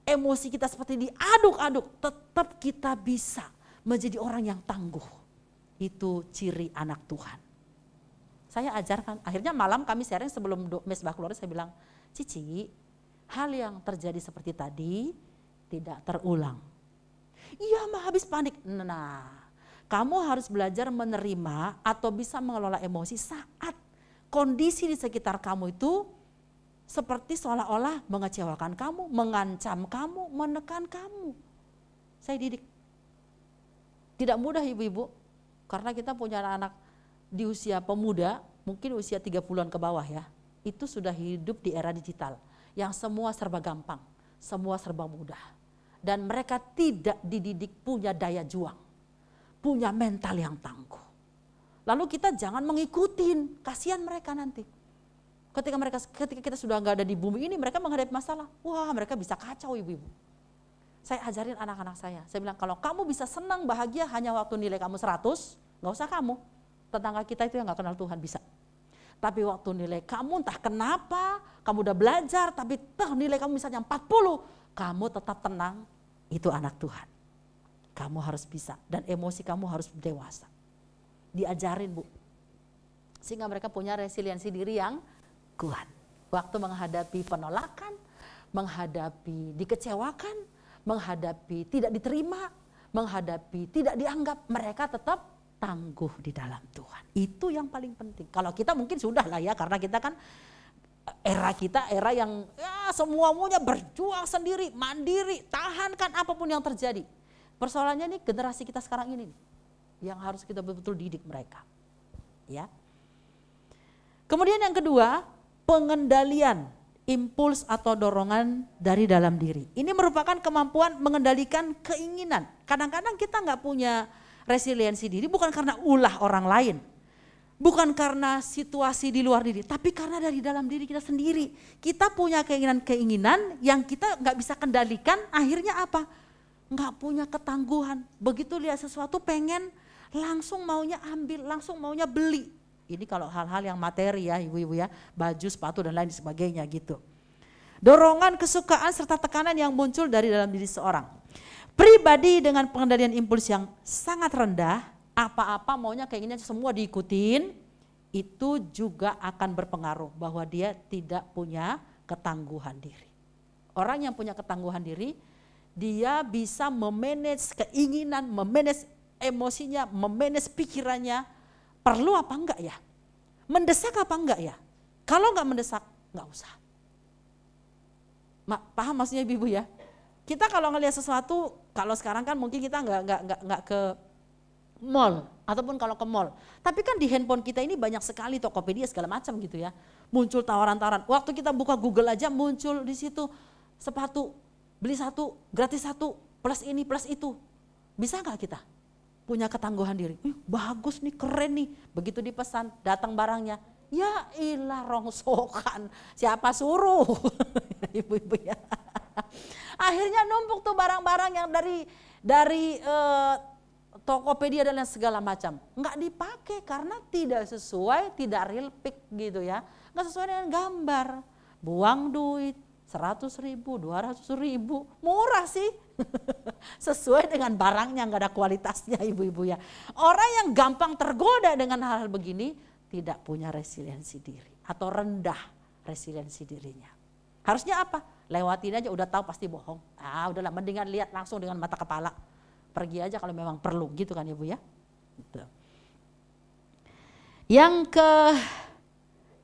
emosi kita seperti diaduk-aduk, tetap kita bisa menjadi orang yang tangguh. Itu ciri anak Tuhan. Saya ajarkan, akhirnya malam kami sharing sebelum mesbah keluar, saya bilang, Cici, hal yang terjadi seperti tadi tidak terulang. Iya mah habis panik. Nah, kamu harus belajar menerima atau bisa mengelola emosi saat kondisi di sekitar kamu itu seperti seolah-olah mengecewakan kamu, mengancam kamu, menekan kamu. Saya didik. Tidak mudah ibu-ibu, karena kita punya anak di usia pemuda, mungkin usia 30-an ke bawah ya. Itu sudah hidup di era digital. Yang semua serba gampang, semua serba mudah. Dan mereka tidak dididik punya daya juang, punya mental yang tangguh. Lalu kita jangan mengikutin, kasihan mereka nanti. Ketika kita sudah nggak ada di bumi ini, mereka menghadapi masalah. Wah, mereka bisa kacau ibu-ibu. Saya ajarin anak-anak saya bilang kalau kamu bisa senang bahagia hanya waktu nilai kamu 100, nggak usah kamu. Tetangga kita itu yang nggak kenal Tuhan bisa. Tapi waktu nilai kamu entah kenapa, kamu udah belajar tapi nilai kamu misalnya 40, kamu tetap tenang, itu anak Tuhan. Kamu harus bisa dan emosi kamu harus dewasa. Diajarin Bu. Sehingga mereka punya resiliensi diri yang kuat. Waktu menghadapi penolakan, menghadapi dikecewakan, menghadapi tidak diterima, menghadapi tidak dianggap, mereka tetap tangguh di dalam Tuhan. Itu yang paling penting. Kalau kita mungkin sudah lah ya, karena kita kan Era kita era yang ya semuanya berjuang sendiri, mandiri, tahankan apapun yang terjadi. Persoalannya nih generasi kita sekarang ini nih, yang harus kita betul-betul didik mereka. Ya. Kemudian yang kedua, pengendalian impuls atau dorongan dari dalam diri. Ini merupakan kemampuan mengendalikan keinginan. Kadang-kadang kita nggak punya resiliensi diri bukan karena ulah orang lain. Bukan karena situasi di luar diri, tapi karena dari dalam diri kita sendiri. Kita punya keinginan-keinginan yang kita nggak bisa kendalikan, akhirnya apa? Nggak punya ketangguhan. Begitu lihat sesuatu pengen, langsung maunya ambil, langsung maunya beli. Ini kalau hal-hal yang materi ya ibu-ibu ya, baju, sepatu dan lain sebagainya gitu. Dorongan, kesukaan serta tekanan yang muncul dari dalam diri seorang. Pribadi dengan pengendalian impuls yang sangat rendah, apa-apa maunya keinginannya semua diikutin, itu juga akan berpengaruh bahwa dia tidak punya ketangguhan diri. Orang yang punya ketangguhan diri, dia bisa memanage keinginan, memanage emosinya, memanage pikirannya. Perlu apa enggak ya? Mendesak apa enggak ya? Kalau enggak mendesak, enggak usah. Paham maksudnya ibu ya? Kita kalau ngelihat sesuatu, kalau sekarang kan mungkin kita enggak ke mall ataupun kalau ke mall. Tapi kan di handphone kita ini banyak sekali Tokopedia segala macam gitu ya. Muncul tawaran-tawaran. Waktu kita buka Google aja muncul di situ sepatu, beli satu, gratis satu, plus ini, plus itu. Bisa nggak kita punya ketangguhan diri? Bagus nih, keren nih. Begitu dipesan, datang barangnya. Ya ilah rongsokan, siapa suruh? Ibu-ibu ya. Akhirnya numpuk tuh barang-barang yang dari Tokopedia dan segala macam, nggak dipakai karena tidak sesuai, tidak real pick gitu ya, nggak sesuai dengan gambar, buang duit 100.000, 200.000, murah sih, sesuai dengan barangnya nggak ada kualitasnya ibu-ibu ya. Orang yang gampang tergoda dengan hal-hal begini tidak punya resiliensi diri atau rendah resiliensi dirinya. Harusnya apa? Lewatin aja, udah tahu pasti bohong. Udahlah, mendingan lihat langsung dengan mata kepala. Pergi aja kalau memang perlu gitu kan ya Bu ya. Gitu. Yang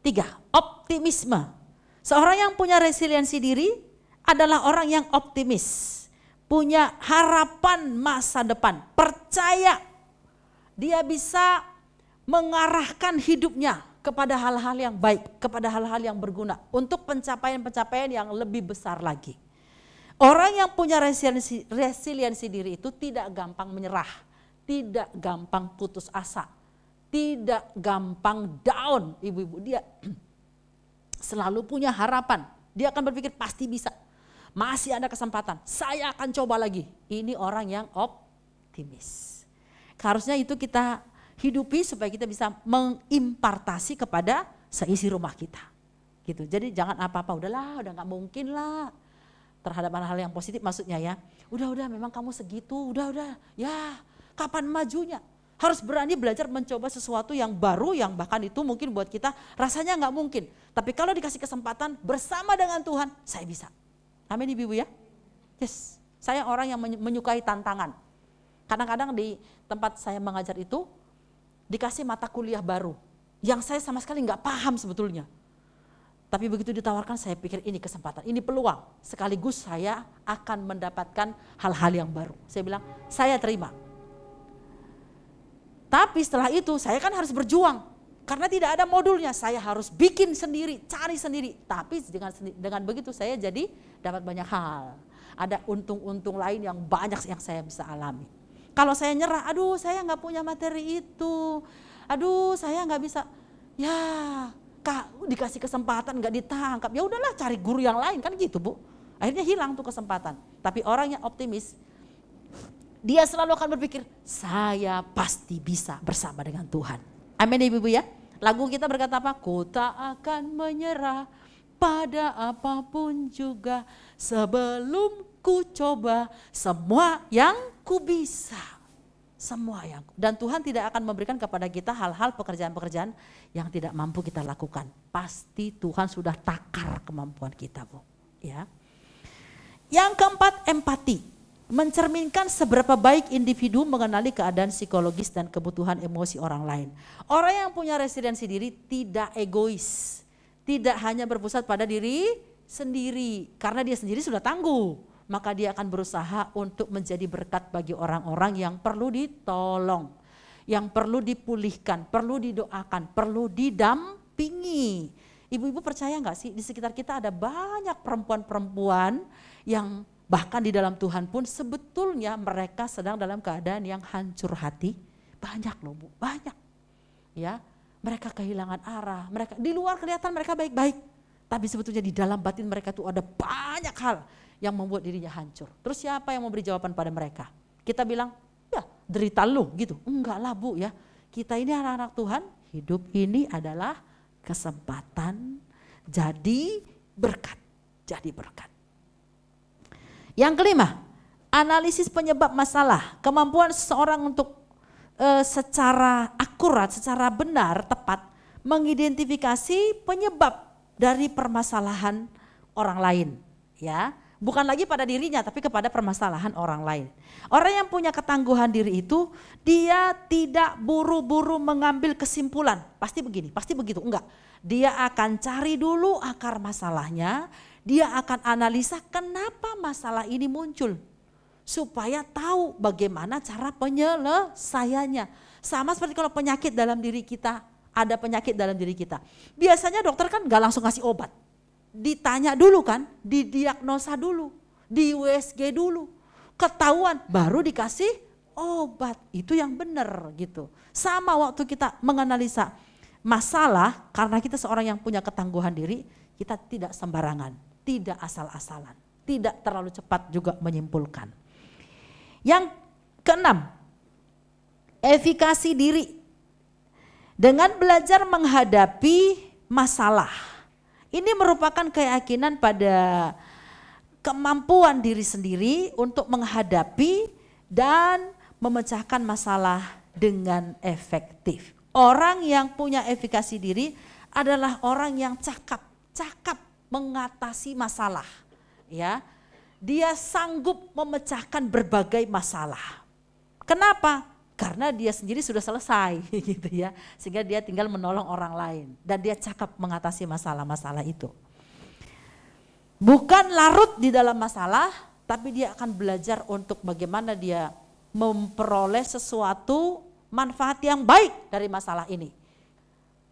ketiga, optimisme. Seorang yang punya resiliensi diri adalah orang yang optimis, punya harapan masa depan, percaya dia bisa mengarahkan hidupnya kepada hal-hal yang baik, kepada hal-hal yang berguna untuk pencapaian-pencapaian yang lebih besar lagi. Orang yang punya resiliensi diri itu tidak gampang menyerah, tidak gampang putus asa, tidak gampang down ibu-ibu. Dia selalu punya harapan, dia akan berpikir pasti bisa, masih ada kesempatan, saya akan coba lagi. Ini orang yang optimis. Harusnya itu kita hidupi supaya kita bisa mengimpartasi kepada seisi rumah kita. Gitu. Jadi jangan apa-apa, udahlah, udah gak mungkin lah. Terhadap hal-hal yang positif maksudnya ya. Udah memang kamu segitu, udah ya kapan majunya. Harus berani belajar mencoba sesuatu yang baru yang bahkan itu mungkin buat kita rasanya nggak mungkin. Tapi kalau dikasih kesempatan bersama dengan Tuhan, saya bisa. Amin ibu ya. Yes, saya orang yang menyukai tantangan. Kadang-kadang di tempat saya mengajar itu dikasih mata kuliah baru yang saya sama sekali nggak paham sebetulnya. Tapi begitu ditawarkan saya pikir ini kesempatan, ini peluang. Sekaligus saya akan mendapatkan hal-hal yang baru. Saya bilang saya terima. Tapi setelah itu saya kan harus berjuang. Karena tidak ada modulnya, saya harus bikin sendiri, cari sendiri. Tapi dengan begitu saya jadi dapat banyak hal. Ada untung-untung lain yang banyak yang saya bisa alami. Kalau saya nyerah, aduh saya nggak punya materi itu. Aduh saya nggak bisa, ya Kak, dikasih kesempatan nggak ditangkap, ya udahlah cari guru yang lain kan gitu Bu. Akhirnya hilang tuh kesempatan. Tapi orang yang optimis, dia selalu akan berpikir, saya pasti bisa bersama dengan Tuhan. Amin ibu-ibu ya. Lagu kita berkata apa? Ku tak akan menyerah pada apapun juga sebelum ku coba semua yang ku bisa. Semua yang, dan Tuhan tidak akan memberikan kepada kita hal-hal pekerjaan-pekerjaan yang tidak mampu kita lakukan. Pasti Tuhan sudah takar kemampuan kita Bu. Ya. Yang keempat, empati. Mencerminkan seberapa baik individu mengenali keadaan psikologis dan kebutuhan emosi orang lain. Orang yang punya resiliensi diri tidak egois, tidak hanya berpusat pada diri sendiri, karena dia sendiri sudah tangguh, maka dia akan berusaha untuk menjadi berkat bagi orang-orang yang perlu ditolong, yang perlu dipulihkan, perlu didoakan, perlu didampingi. Ibu-ibu percaya nggak sih, di sekitar kita ada banyak perempuan-perempuan yang bahkan di dalam Tuhan pun sebetulnya mereka sedang dalam keadaan yang hancur hati. Banyak loh Bu, banyak. Ya, mereka kehilangan arah, mereka di luar kelihatan mereka baik-baik, tapi sebetulnya di dalam batin mereka tuh ada banyak hal yang membuat dirinya hancur. Terus siapa yang memberi jawaban pada mereka? Kita bilang, ya derita lu gitu. Enggak lah Bu ya, kita ini anak-anak Tuhan, hidup ini adalah kesempatan jadi berkat, jadi berkat. Yang kelima, analisis penyebab masalah. Kemampuan seseorang untuk secara akurat, secara benar, tepat mengidentifikasi penyebab dari permasalahan orang lain, ya. Bukan lagi pada dirinya tapi kepada permasalahan orang lain. Orang yang punya ketangguhan diri itu dia tidak buru-buru mengambil kesimpulan. Pasti begini, pasti begitu, enggak. Dia akan cari dulu akar masalahnya, dia akan analisa kenapa masalah ini muncul. Supaya tahu bagaimana cara penyelesaiannya. Sama seperti kalau penyakit dalam diri kita, ada penyakit dalam diri kita. Biasanya dokter kan gak langsung kasih obat. Ditanya dulu kan, didiagnosa dulu, di USG dulu. Ketahuan baru dikasih obat, itu yang benar gitu. Sama waktu kita menganalisa masalah, karena kita seorang yang punya ketangguhan diri, kita tidak sembarangan, tidak asal-asalan, tidak terlalu cepat juga menyimpulkan. Yang keenam, efikasi diri. Dengan belajar menghadapi masalah. Ini merupakan keyakinan pada kemampuan diri sendiri untuk menghadapi dan memecahkan masalah dengan efektif. Orang yang punya efikasi diri adalah orang yang cakap mengatasi masalah, ya. Dia sanggup memecahkan berbagai masalah. Kenapa? Karena dia sendiri sudah selesai gitu ya. Sehingga dia tinggal menolong orang lain dan dia cakap mengatasi masalah-masalah itu. Bukan larut di dalam masalah, tapi dia akan belajar untuk bagaimana dia memperoleh sesuatu manfaat yang baik dari masalah ini.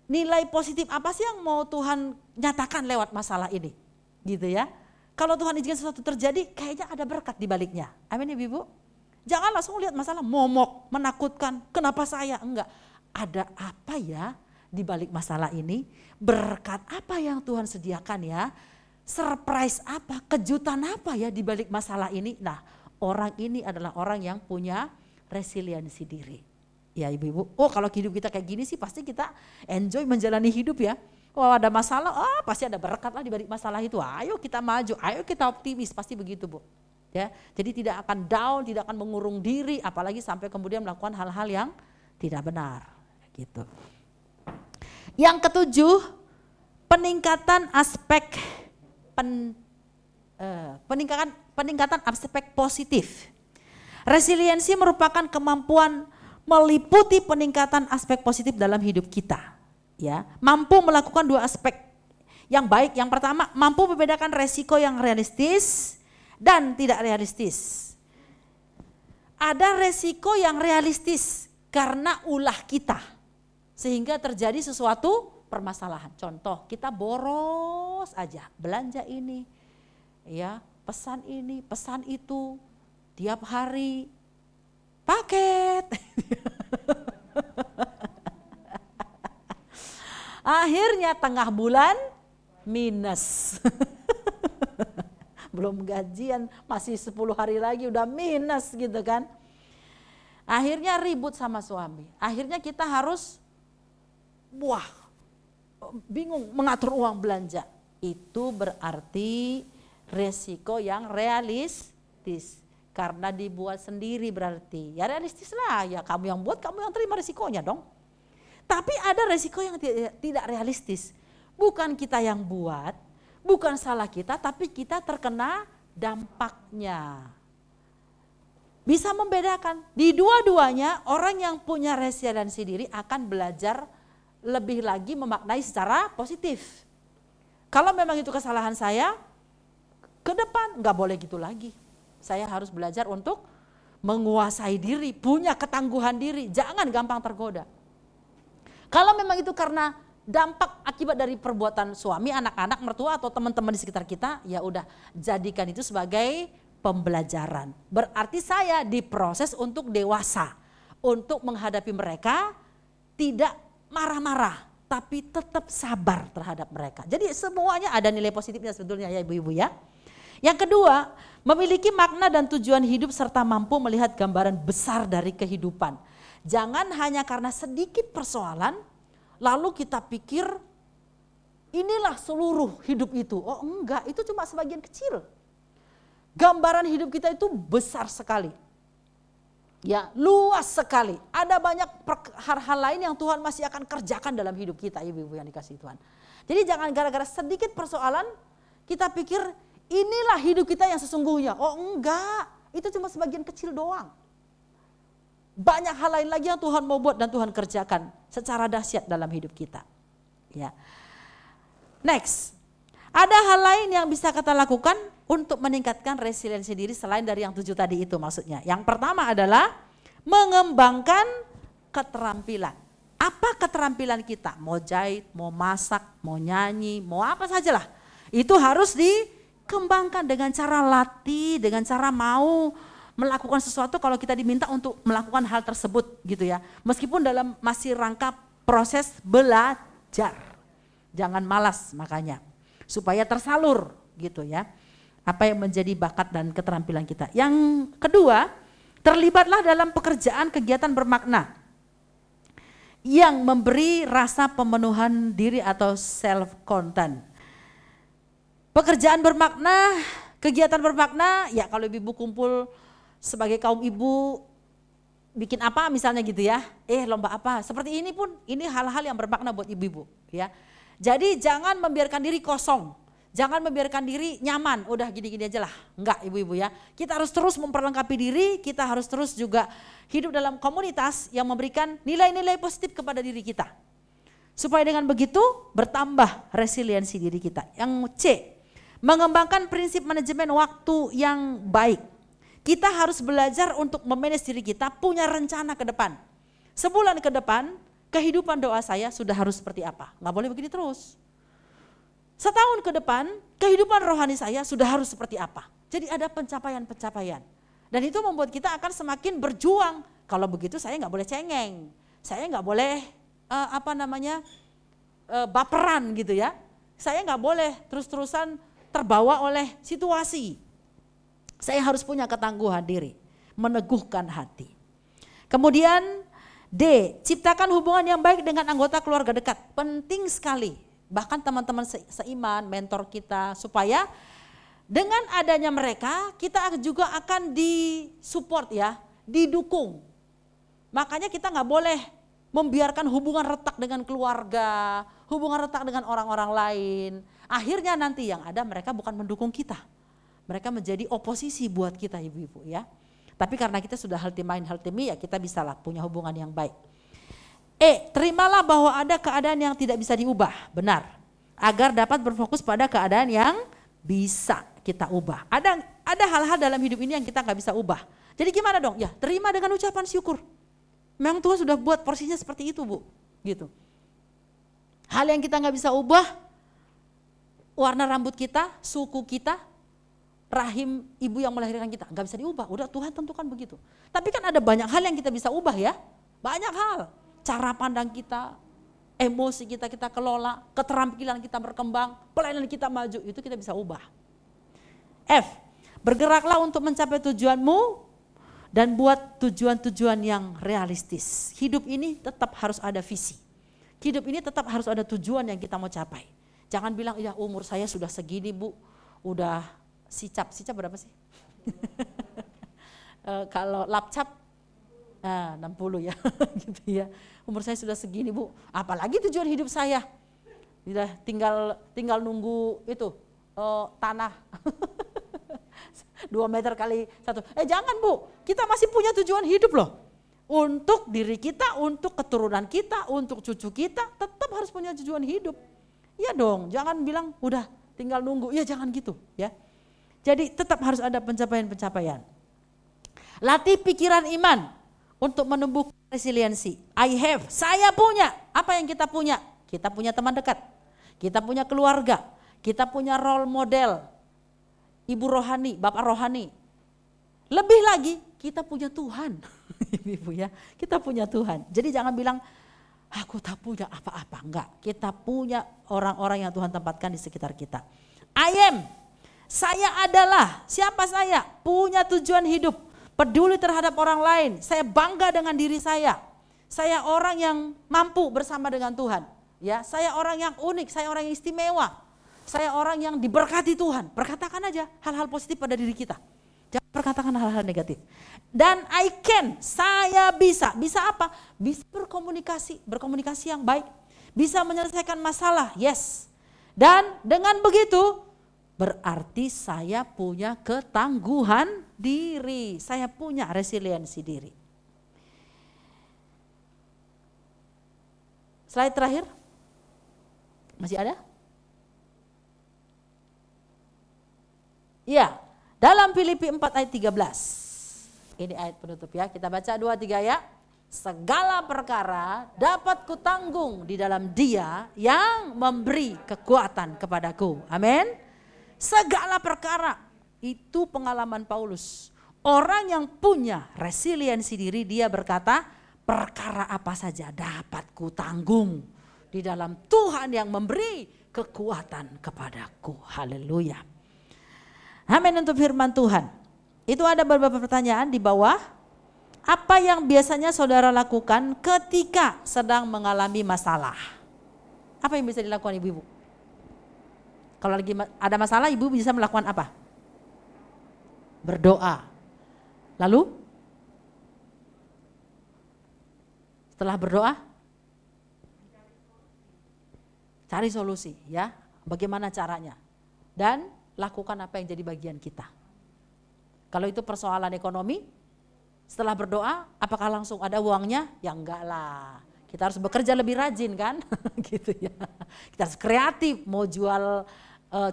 Nilai positif apa sih yang mau Tuhan nyatakan lewat masalah ini? Gitu ya. Kalau Tuhan izinkan sesuatu terjadi, kayaknya ada berkat di baliknya. Amin ya Ibu? Jangan langsung lihat masalah momok, menakutkan, kenapa saya? Enggak. Ada apa ya di balik masalah ini? Berkat apa yang Tuhan sediakan ya? Surprise apa, kejutan apa ya di balik masalah ini? Nah, orang ini adalah orang yang punya resiliensi diri. Ya Ibu-ibu, oh kalau hidup kita kayak gini sih pasti kita enjoy menjalani hidup ya. Oh ada masalah, pasti ada berkat lah di balik masalah itu. Ayo kita maju, ayo kita optimis, pasti begitu Bu. Ya, jadi tidak akan down, tidak akan mengurung diri, apalagi sampai kemudian melakukan hal-hal yang tidak benar. Gitu. Yang ketujuh, peningkatan aspek peningkatan aspek positif. Resiliensi merupakan kemampuan meliputi peningkatan aspek positif dalam hidup kita. Ya, mampu melakukan dua aspek yang baik. Yang pertama, mampu membedakan resiko yang realistis dan tidak realistis. Ada resiko yang realistis karena ulah kita, sehingga terjadi sesuatu permasalahan. Contoh, kita boros aja, belanja ini, ya, pesan ini, pesan itu, tiap hari paket. Akhirnya tengah bulan minus. Belum gajian, masih 10 hari lagi udah minus gitu kan. Akhirnya ribut sama suami. Akhirnya kita harus bingung mengatur uang belanja. Itu berarti resiko yang realistis. Karena dibuat sendiri berarti. Ya realistis lah, ya kamu yang buat, kamu yang terima resikonya dong. Tapi ada resiko yang tidak realistis. Bukan kita yang buat, bukan salah kita, tapi kita terkena dampaknya. Bisa membedakan. Di dua-duanya orang yang punya resiliensi diri akan belajar lebih lagi memaknai secara positif. Kalau memang itu kesalahan saya, ke depan nggak boleh gitu lagi. Saya harus belajar untuk menguasai diri, punya ketangguhan diri, jangan gampang tergoda. Kalau memang itu karena dampak akibat dari perbuatan suami, anak-anak, mertua atau teman-teman di sekitar kita, ya udah jadikan itu sebagai pembelajaran. Berarti saya diproses untuk dewasa, untuk menghadapi mereka tidak marah-marah, tapi tetap sabar terhadap mereka. Jadi semuanya ada nilai positifnya sebetulnya ya ibu-ibu ya. Yang kedua, memiliki makna dan tujuan hidup serta mampu melihat gambaran besar dari kehidupan. Jangan hanya karena sedikit persoalan, lalu kita pikir inilah seluruh hidup itu. Oh enggak, itu cuma sebagian kecil. Gambaran hidup kita itu besar sekali. Ya, luas sekali. Ada banyak hal-hal lain yang Tuhan masih akan kerjakan dalam hidup kita, ibu-ibu yang dikasihi Tuhan. Jadi jangan gara-gara sedikit persoalan kita pikir inilah hidup kita yang sesungguhnya. Oh enggak, itu cuma sebagian kecil doang. Banyak hal lain lagi yang Tuhan mau buat dan Tuhan kerjakan secara dahsyat dalam hidup kita. Ya. Next, ada hal lain yang bisa kita lakukan untuk meningkatkan resiliensi diri selain dari yang 7 tadi itu maksudnya. Yang pertama adalah mengembangkan keterampilan. Apa keterampilan kita? Mau jahit, mau masak, mau nyanyi, mau apa sajalah. Itu harus dikembangkan dengan cara latih, dengan cara mau melakukan sesuatu kalau kita diminta untuk melakukan hal tersebut gitu ya. Meskipun dalam masih rangka proses belajar. Jangan malas makanya. Supaya tersalur gitu ya. Apa yang menjadi bakat dan keterampilan kita. Yang kedua, terlibatlah dalam pekerjaan kegiatan bermakna. Yang memberi rasa pemenuhan diri atau self-content. Pekerjaan bermakna, kegiatan bermakna, ya kalau ibu kumpul sebagai kaum ibu bikin apa misalnya gitu ya, lomba apa, seperti ini pun ini hal-hal yang bermakna buat ibu-ibu ya. Jadi jangan membiarkan diri kosong, jangan membiarkan diri nyaman, udah gini-gini aja lah, enggak ibu-ibu ya. Kita harus terus memperlengkapi diri, kita harus terus juga hidup dalam komunitas yang memberikan nilai-nilai positif kepada diri kita. Supaya dengan begitu bertambah resiliensi diri kita. Yang C, mengembangkan prinsip manajemen waktu yang baik. Kita harus belajar untuk memanage diri kita, punya rencana ke depan. Sebulan ke depan, kehidupan doa saya sudah harus seperti apa. Nggak boleh begini terus. Setahun ke depan, kehidupan rohani saya sudah harus seperti apa. Jadi ada pencapaian-pencapaian. Dan itu membuat kita akan semakin berjuang. Kalau begitu saya nggak boleh cengeng. Saya nggak boleh baperan gitu ya. Saya nggak boleh terus-terusan terbawa oleh situasi. Saya harus punya ketangguhan diri, meneguhkan hati. Kemudian D, ciptakan hubungan yang baik dengan anggota keluarga dekat. Penting sekali, bahkan teman-teman seiman, mentor kita, supaya dengan adanya mereka kita juga akan disupport ya, didukung. Makanya kita nggak boleh membiarkan hubungan retak dengan keluarga, hubungan retak dengan orang-orang lain. Akhirnya nanti yang ada mereka bukan mendukung kita. Mereka menjadi oposisi buat kita ibu-ibu ya. Tapi karena kita sudah healthy mind, healthy me ya kita bisalah punya hubungan yang baik. Terimalah bahwa ada keadaan yang tidak bisa diubah, benar. Agar dapat berfokus pada keadaan yang bisa kita ubah. Ada hal-hal dalam hidup ini yang kita nggak bisa ubah. Jadi gimana dong? Ya terima dengan ucapan syukur. Memang Tuhan sudah buat porsinya seperti itu Bu. Gitu. Hal yang kita nggak bisa ubah, warna rambut kita, suku kita, rahim ibu yang melahirkan kita nggak bisa diubah, udah Tuhan tentukan begitu. Tapi kan ada banyak hal yang kita bisa ubah ya, banyak hal. Cara pandang kita, emosi kita kelola, keterampilan kita berkembang, pelayanan kita maju, itu kita bisa ubah. F, bergeraklah untuk mencapai tujuanmu dan buat tujuan-tujuan yang realistis. Hidup ini tetap harus ada visi, hidup ini tetap harus ada tujuan yang kita mau capai. Jangan bilang, ya umur saya sudah segini Bu, udah sicap berapa sih? Kalau lapcap 60 ya, gitu ya. Umur saya sudah segini Bu, apalagi tujuan hidup saya? Udah tinggal nunggu itu tanah 2 meter kali 1. Jangan Bu, kita masih punya tujuan hidup loh. Untuk diri kita, untuk keturunan kita, untuk cucu kita, tetap harus punya tujuan hidup. Iya dong, jangan bilang udah tinggal nunggu, ya jangan gitu ya. Jadi tetap harus ada pencapaian-pencapaian. Latih pikiran iman untuk menumbuh resiliensi. Saya punya, apa yang kita punya? Kita punya teman dekat, kita punya keluarga, kita punya role model, ibu rohani, bapak rohani. Lebih lagi kita punya Tuhan, ibu ya, kita punya Tuhan. Jadi jangan bilang aku tak punya apa-apa, enggak. Kita punya orang-orang yang Tuhan tempatkan di sekitar kita. Saya adalah, siapa saya? Punya tujuan hidup, peduli terhadap orang lain. Saya bangga dengan diri saya. Saya orang yang mampu bersama dengan Tuhan. Ya, saya orang yang unik, saya orang yang istimewa. Saya orang yang diberkati Tuhan. Perkatakan aja hal-hal positif pada diri kita. Jangan perkatakan hal-hal negatif. Dan saya bisa. Bisa apa? Bisa berkomunikasi yang baik. Bisa menyelesaikan masalah, yes. Dan dengan begitu, berarti saya punya ketangguhan diri. Saya punya resiliensi diri. Slide terakhir. Masih ada? Iya. Dalam Filipi 4 ayat 13. Ini ayat penutup ya. Kita baca 2-3 ya. Segala perkara dapat kutanggung di dalam Dia yang memberi kekuatan kepadaku. Amin. Segala perkara. Itu pengalaman Paulus. Orang yang punya resiliensi diri, dia berkata, perkara apa saja dapat kutanggung di dalam Tuhan yang memberi kekuatan kepadaku. Haleluya. Amin untuk firman Tuhan. Itu ada beberapa pertanyaan di bawah. Apa yang biasanya saudara lakukan ketika sedang mengalami masalah? Apa yang bisa dilakukan ibu-ibu? Kalau lagi ada masalah, ibu bisa melakukan apa? Berdoa. Lalu? Setelah berdoa? Cari solusi ya. Bagaimana caranya? Dan lakukan apa yang jadi bagian kita. Kalau itu persoalan ekonomi, setelah berdoa, apakah langsung ada uangnya? Ya enggak lah. Kita harus bekerja lebih rajin kan, gitu ya. Kita harus kreatif, mau jual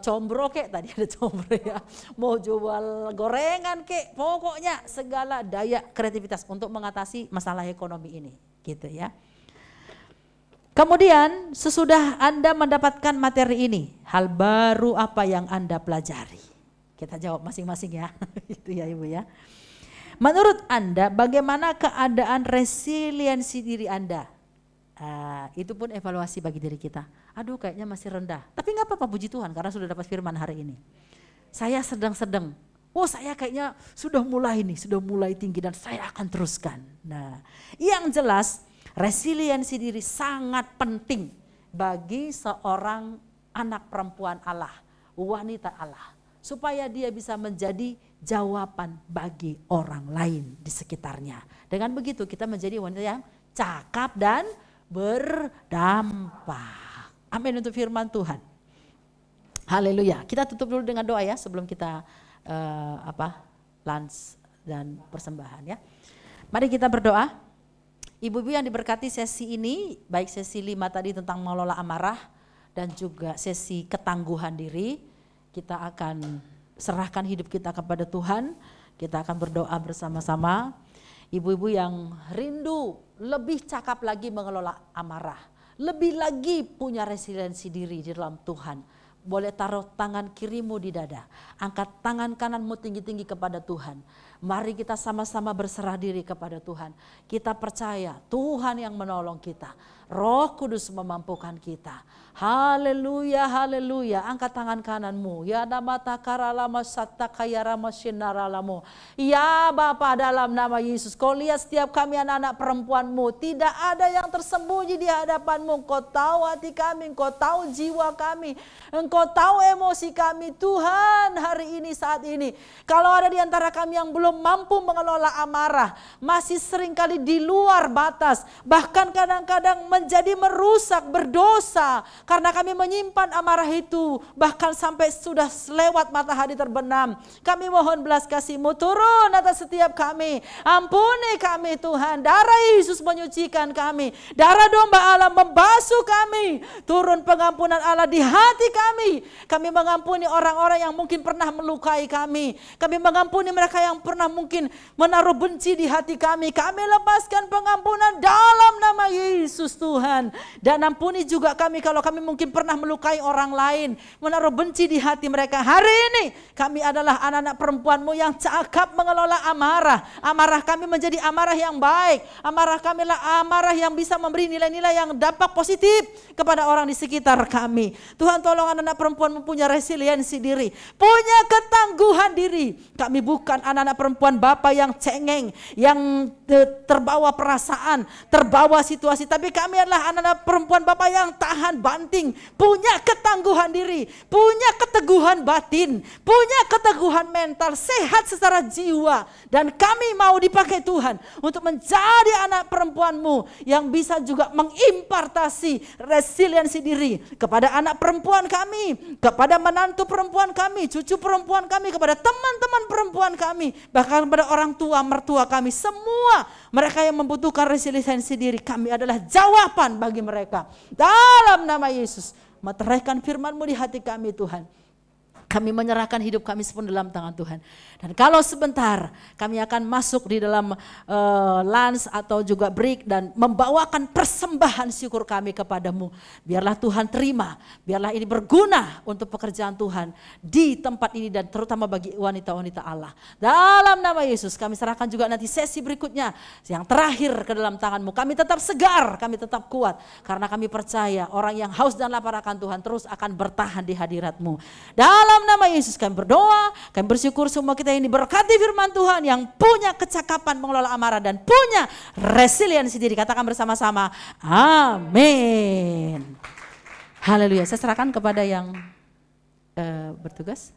combro kek, tadi ada combro ya. Mau jual gorengan kek, pokoknya segala daya kreativitas untuk mengatasi masalah ekonomi ini, gitu ya. Kemudian sesudah Anda mendapatkan materi ini, hal baru apa yang Anda pelajari? Kita jawab masing-masing ya, itu ya Ibu ya. Menurut Anda bagaimana keadaan resiliensi diri Anda? Itu pun evaluasi bagi diri kita. Aduh kayaknya masih rendah, tapi gak apa-apa, puji Tuhan karena sudah dapat firman hari ini. Saya sedang-sedang, saya kayaknya sudah mulai tinggi dan saya akan teruskan. Nah, yang jelas resiliensi diri sangat penting bagi seorang anak perempuan Allah, wanita Allah. Supaya dia bisa menjadi jawaban bagi orang lain di sekitarnya. Dengan begitu kita menjadi wanita yang cakap dan berdampak. Amin untuk firman Tuhan. Haleluya. Kita tutup dulu dengan doa ya sebelum kita lunch dan persembahan ya. Mari kita berdoa. Ibu-ibu yang diberkati sesi ini, baik sesi 5 tadi tentang mengelola amarah dan juga sesi ketangguhan diri, kita akan serahkan hidup kita kepada Tuhan, kita akan berdoa bersama-sama. Ibu-ibu yang rindu lebih cakap lagi mengelola amarah, lebih lagi punya resiliensi diri di dalam Tuhan, boleh taruh tangan kirimu di dada, angkat tangan kananmu tinggi-tinggi kepada Tuhan. Mari kita sama-sama berserah diri kepada Tuhan. Kita percaya Tuhan yang menolong kita. Roh Kudus memampukan kita. Haleluya, haleluya. Angkat tangan kananmu. Ya namata karalama satta kayarama shinaralamu. Ya Bapa, dalam nama Yesus, Kau lihat setiap kami anak-anak perempuanmu. Tidak ada yang tersembunyi di hadapanmu. Engkau tahu hati kami, Engkau tahu jiwa kami. Engkau Engkau tahu emosi kami Tuhan hari ini saat ini. Kalau ada di antara kami yang belum mampu mengelola amarah, masih seringkali di luar batas, bahkan kadang-kadang menjadi merusak, berdosa karena kami menyimpan amarah itu, bahkan sampai sudah lewat matahari terbenam. Kami mohon belas kasih-Mu turun atas setiap kami. Ampuni kami Tuhan, darah Yesus menyucikan kami, darah domba Allah membasuh kami. Turun pengampunan Allah di hati kami. Kami mengampuni orang-orang yang mungkin pernah melukai kami. Kami mengampuni mereka yang pernah mungkin menaruh benci di hati kami. Kami lepaskan pengampunan dalam nama Yesus Tuhan. Dan ampuni juga kami kalau kami mungkin pernah melukai orang lain, menaruh benci di hati mereka. Hari ini kami adalah anak-anak perempuan-Mu yang cakap mengelola amarah. Amarah kami menjadi amarah yang baik. Amarah kami lah amarah yang bisa memberi nilai-nilai yang dampak positif kepada orang di sekitar kami. Tuhan, tolong anak-anak perempuan mempunyai resiliensi diri, punya ketangguhan diri. Kami bukan anak-anak perempuan Bapa yang cengeng, yang terbawa perasaan, terbawa situasi, tapi kami adalah anak-anak perempuan Bapa yang tahan banting, punya ketangguhan diri, punya keteguhan batin, punya keteguhan mental, sehat secara jiwa. Dan kami mau dipakai Tuhan untuk menjadi anak perempuan-Mu yang bisa juga mengimpartasi resiliensi diri kepada anak perempuan kami, kepada menantu perempuan kami, cucu perempuan kami, kepada teman-teman perempuan kami, bahkan kepada orang tua mertua kami. Semua mereka yang membutuhkan resiliensi diri, kami adalah jawaban bagi mereka. Dalam nama Yesus, meteraikan firman-Mu di hati kami Tuhan. Kami menyerahkan hidup kami sepenuhnya dalam tangan Tuhan. Dan kalau sebentar kami akan masuk di dalam lunch atau juga break dan membawakan persembahan syukur kami kepadamu. Biarlah Tuhan terima, biarlah ini berguna untuk pekerjaan Tuhan di tempat ini dan terutama bagi wanita-wanita Allah. Dalam nama Yesus kami serahkan juga nanti sesi berikutnya yang terakhir ke dalam tangan-Mu. Kami tetap segar, kami tetap kuat karena kami percaya orang yang haus dan lapar akan Tuhan terus akan bertahan di hadirat-Mu. Dalam nama Yesus kami berdoa, kami bersyukur semua kita ini berkati firman Tuhan yang punya kecakapan mengelola amarah dan punya resiliensi diri. Katakan bersama-sama, amin. Haleluya. Saya serahkan kepada yang bertugas.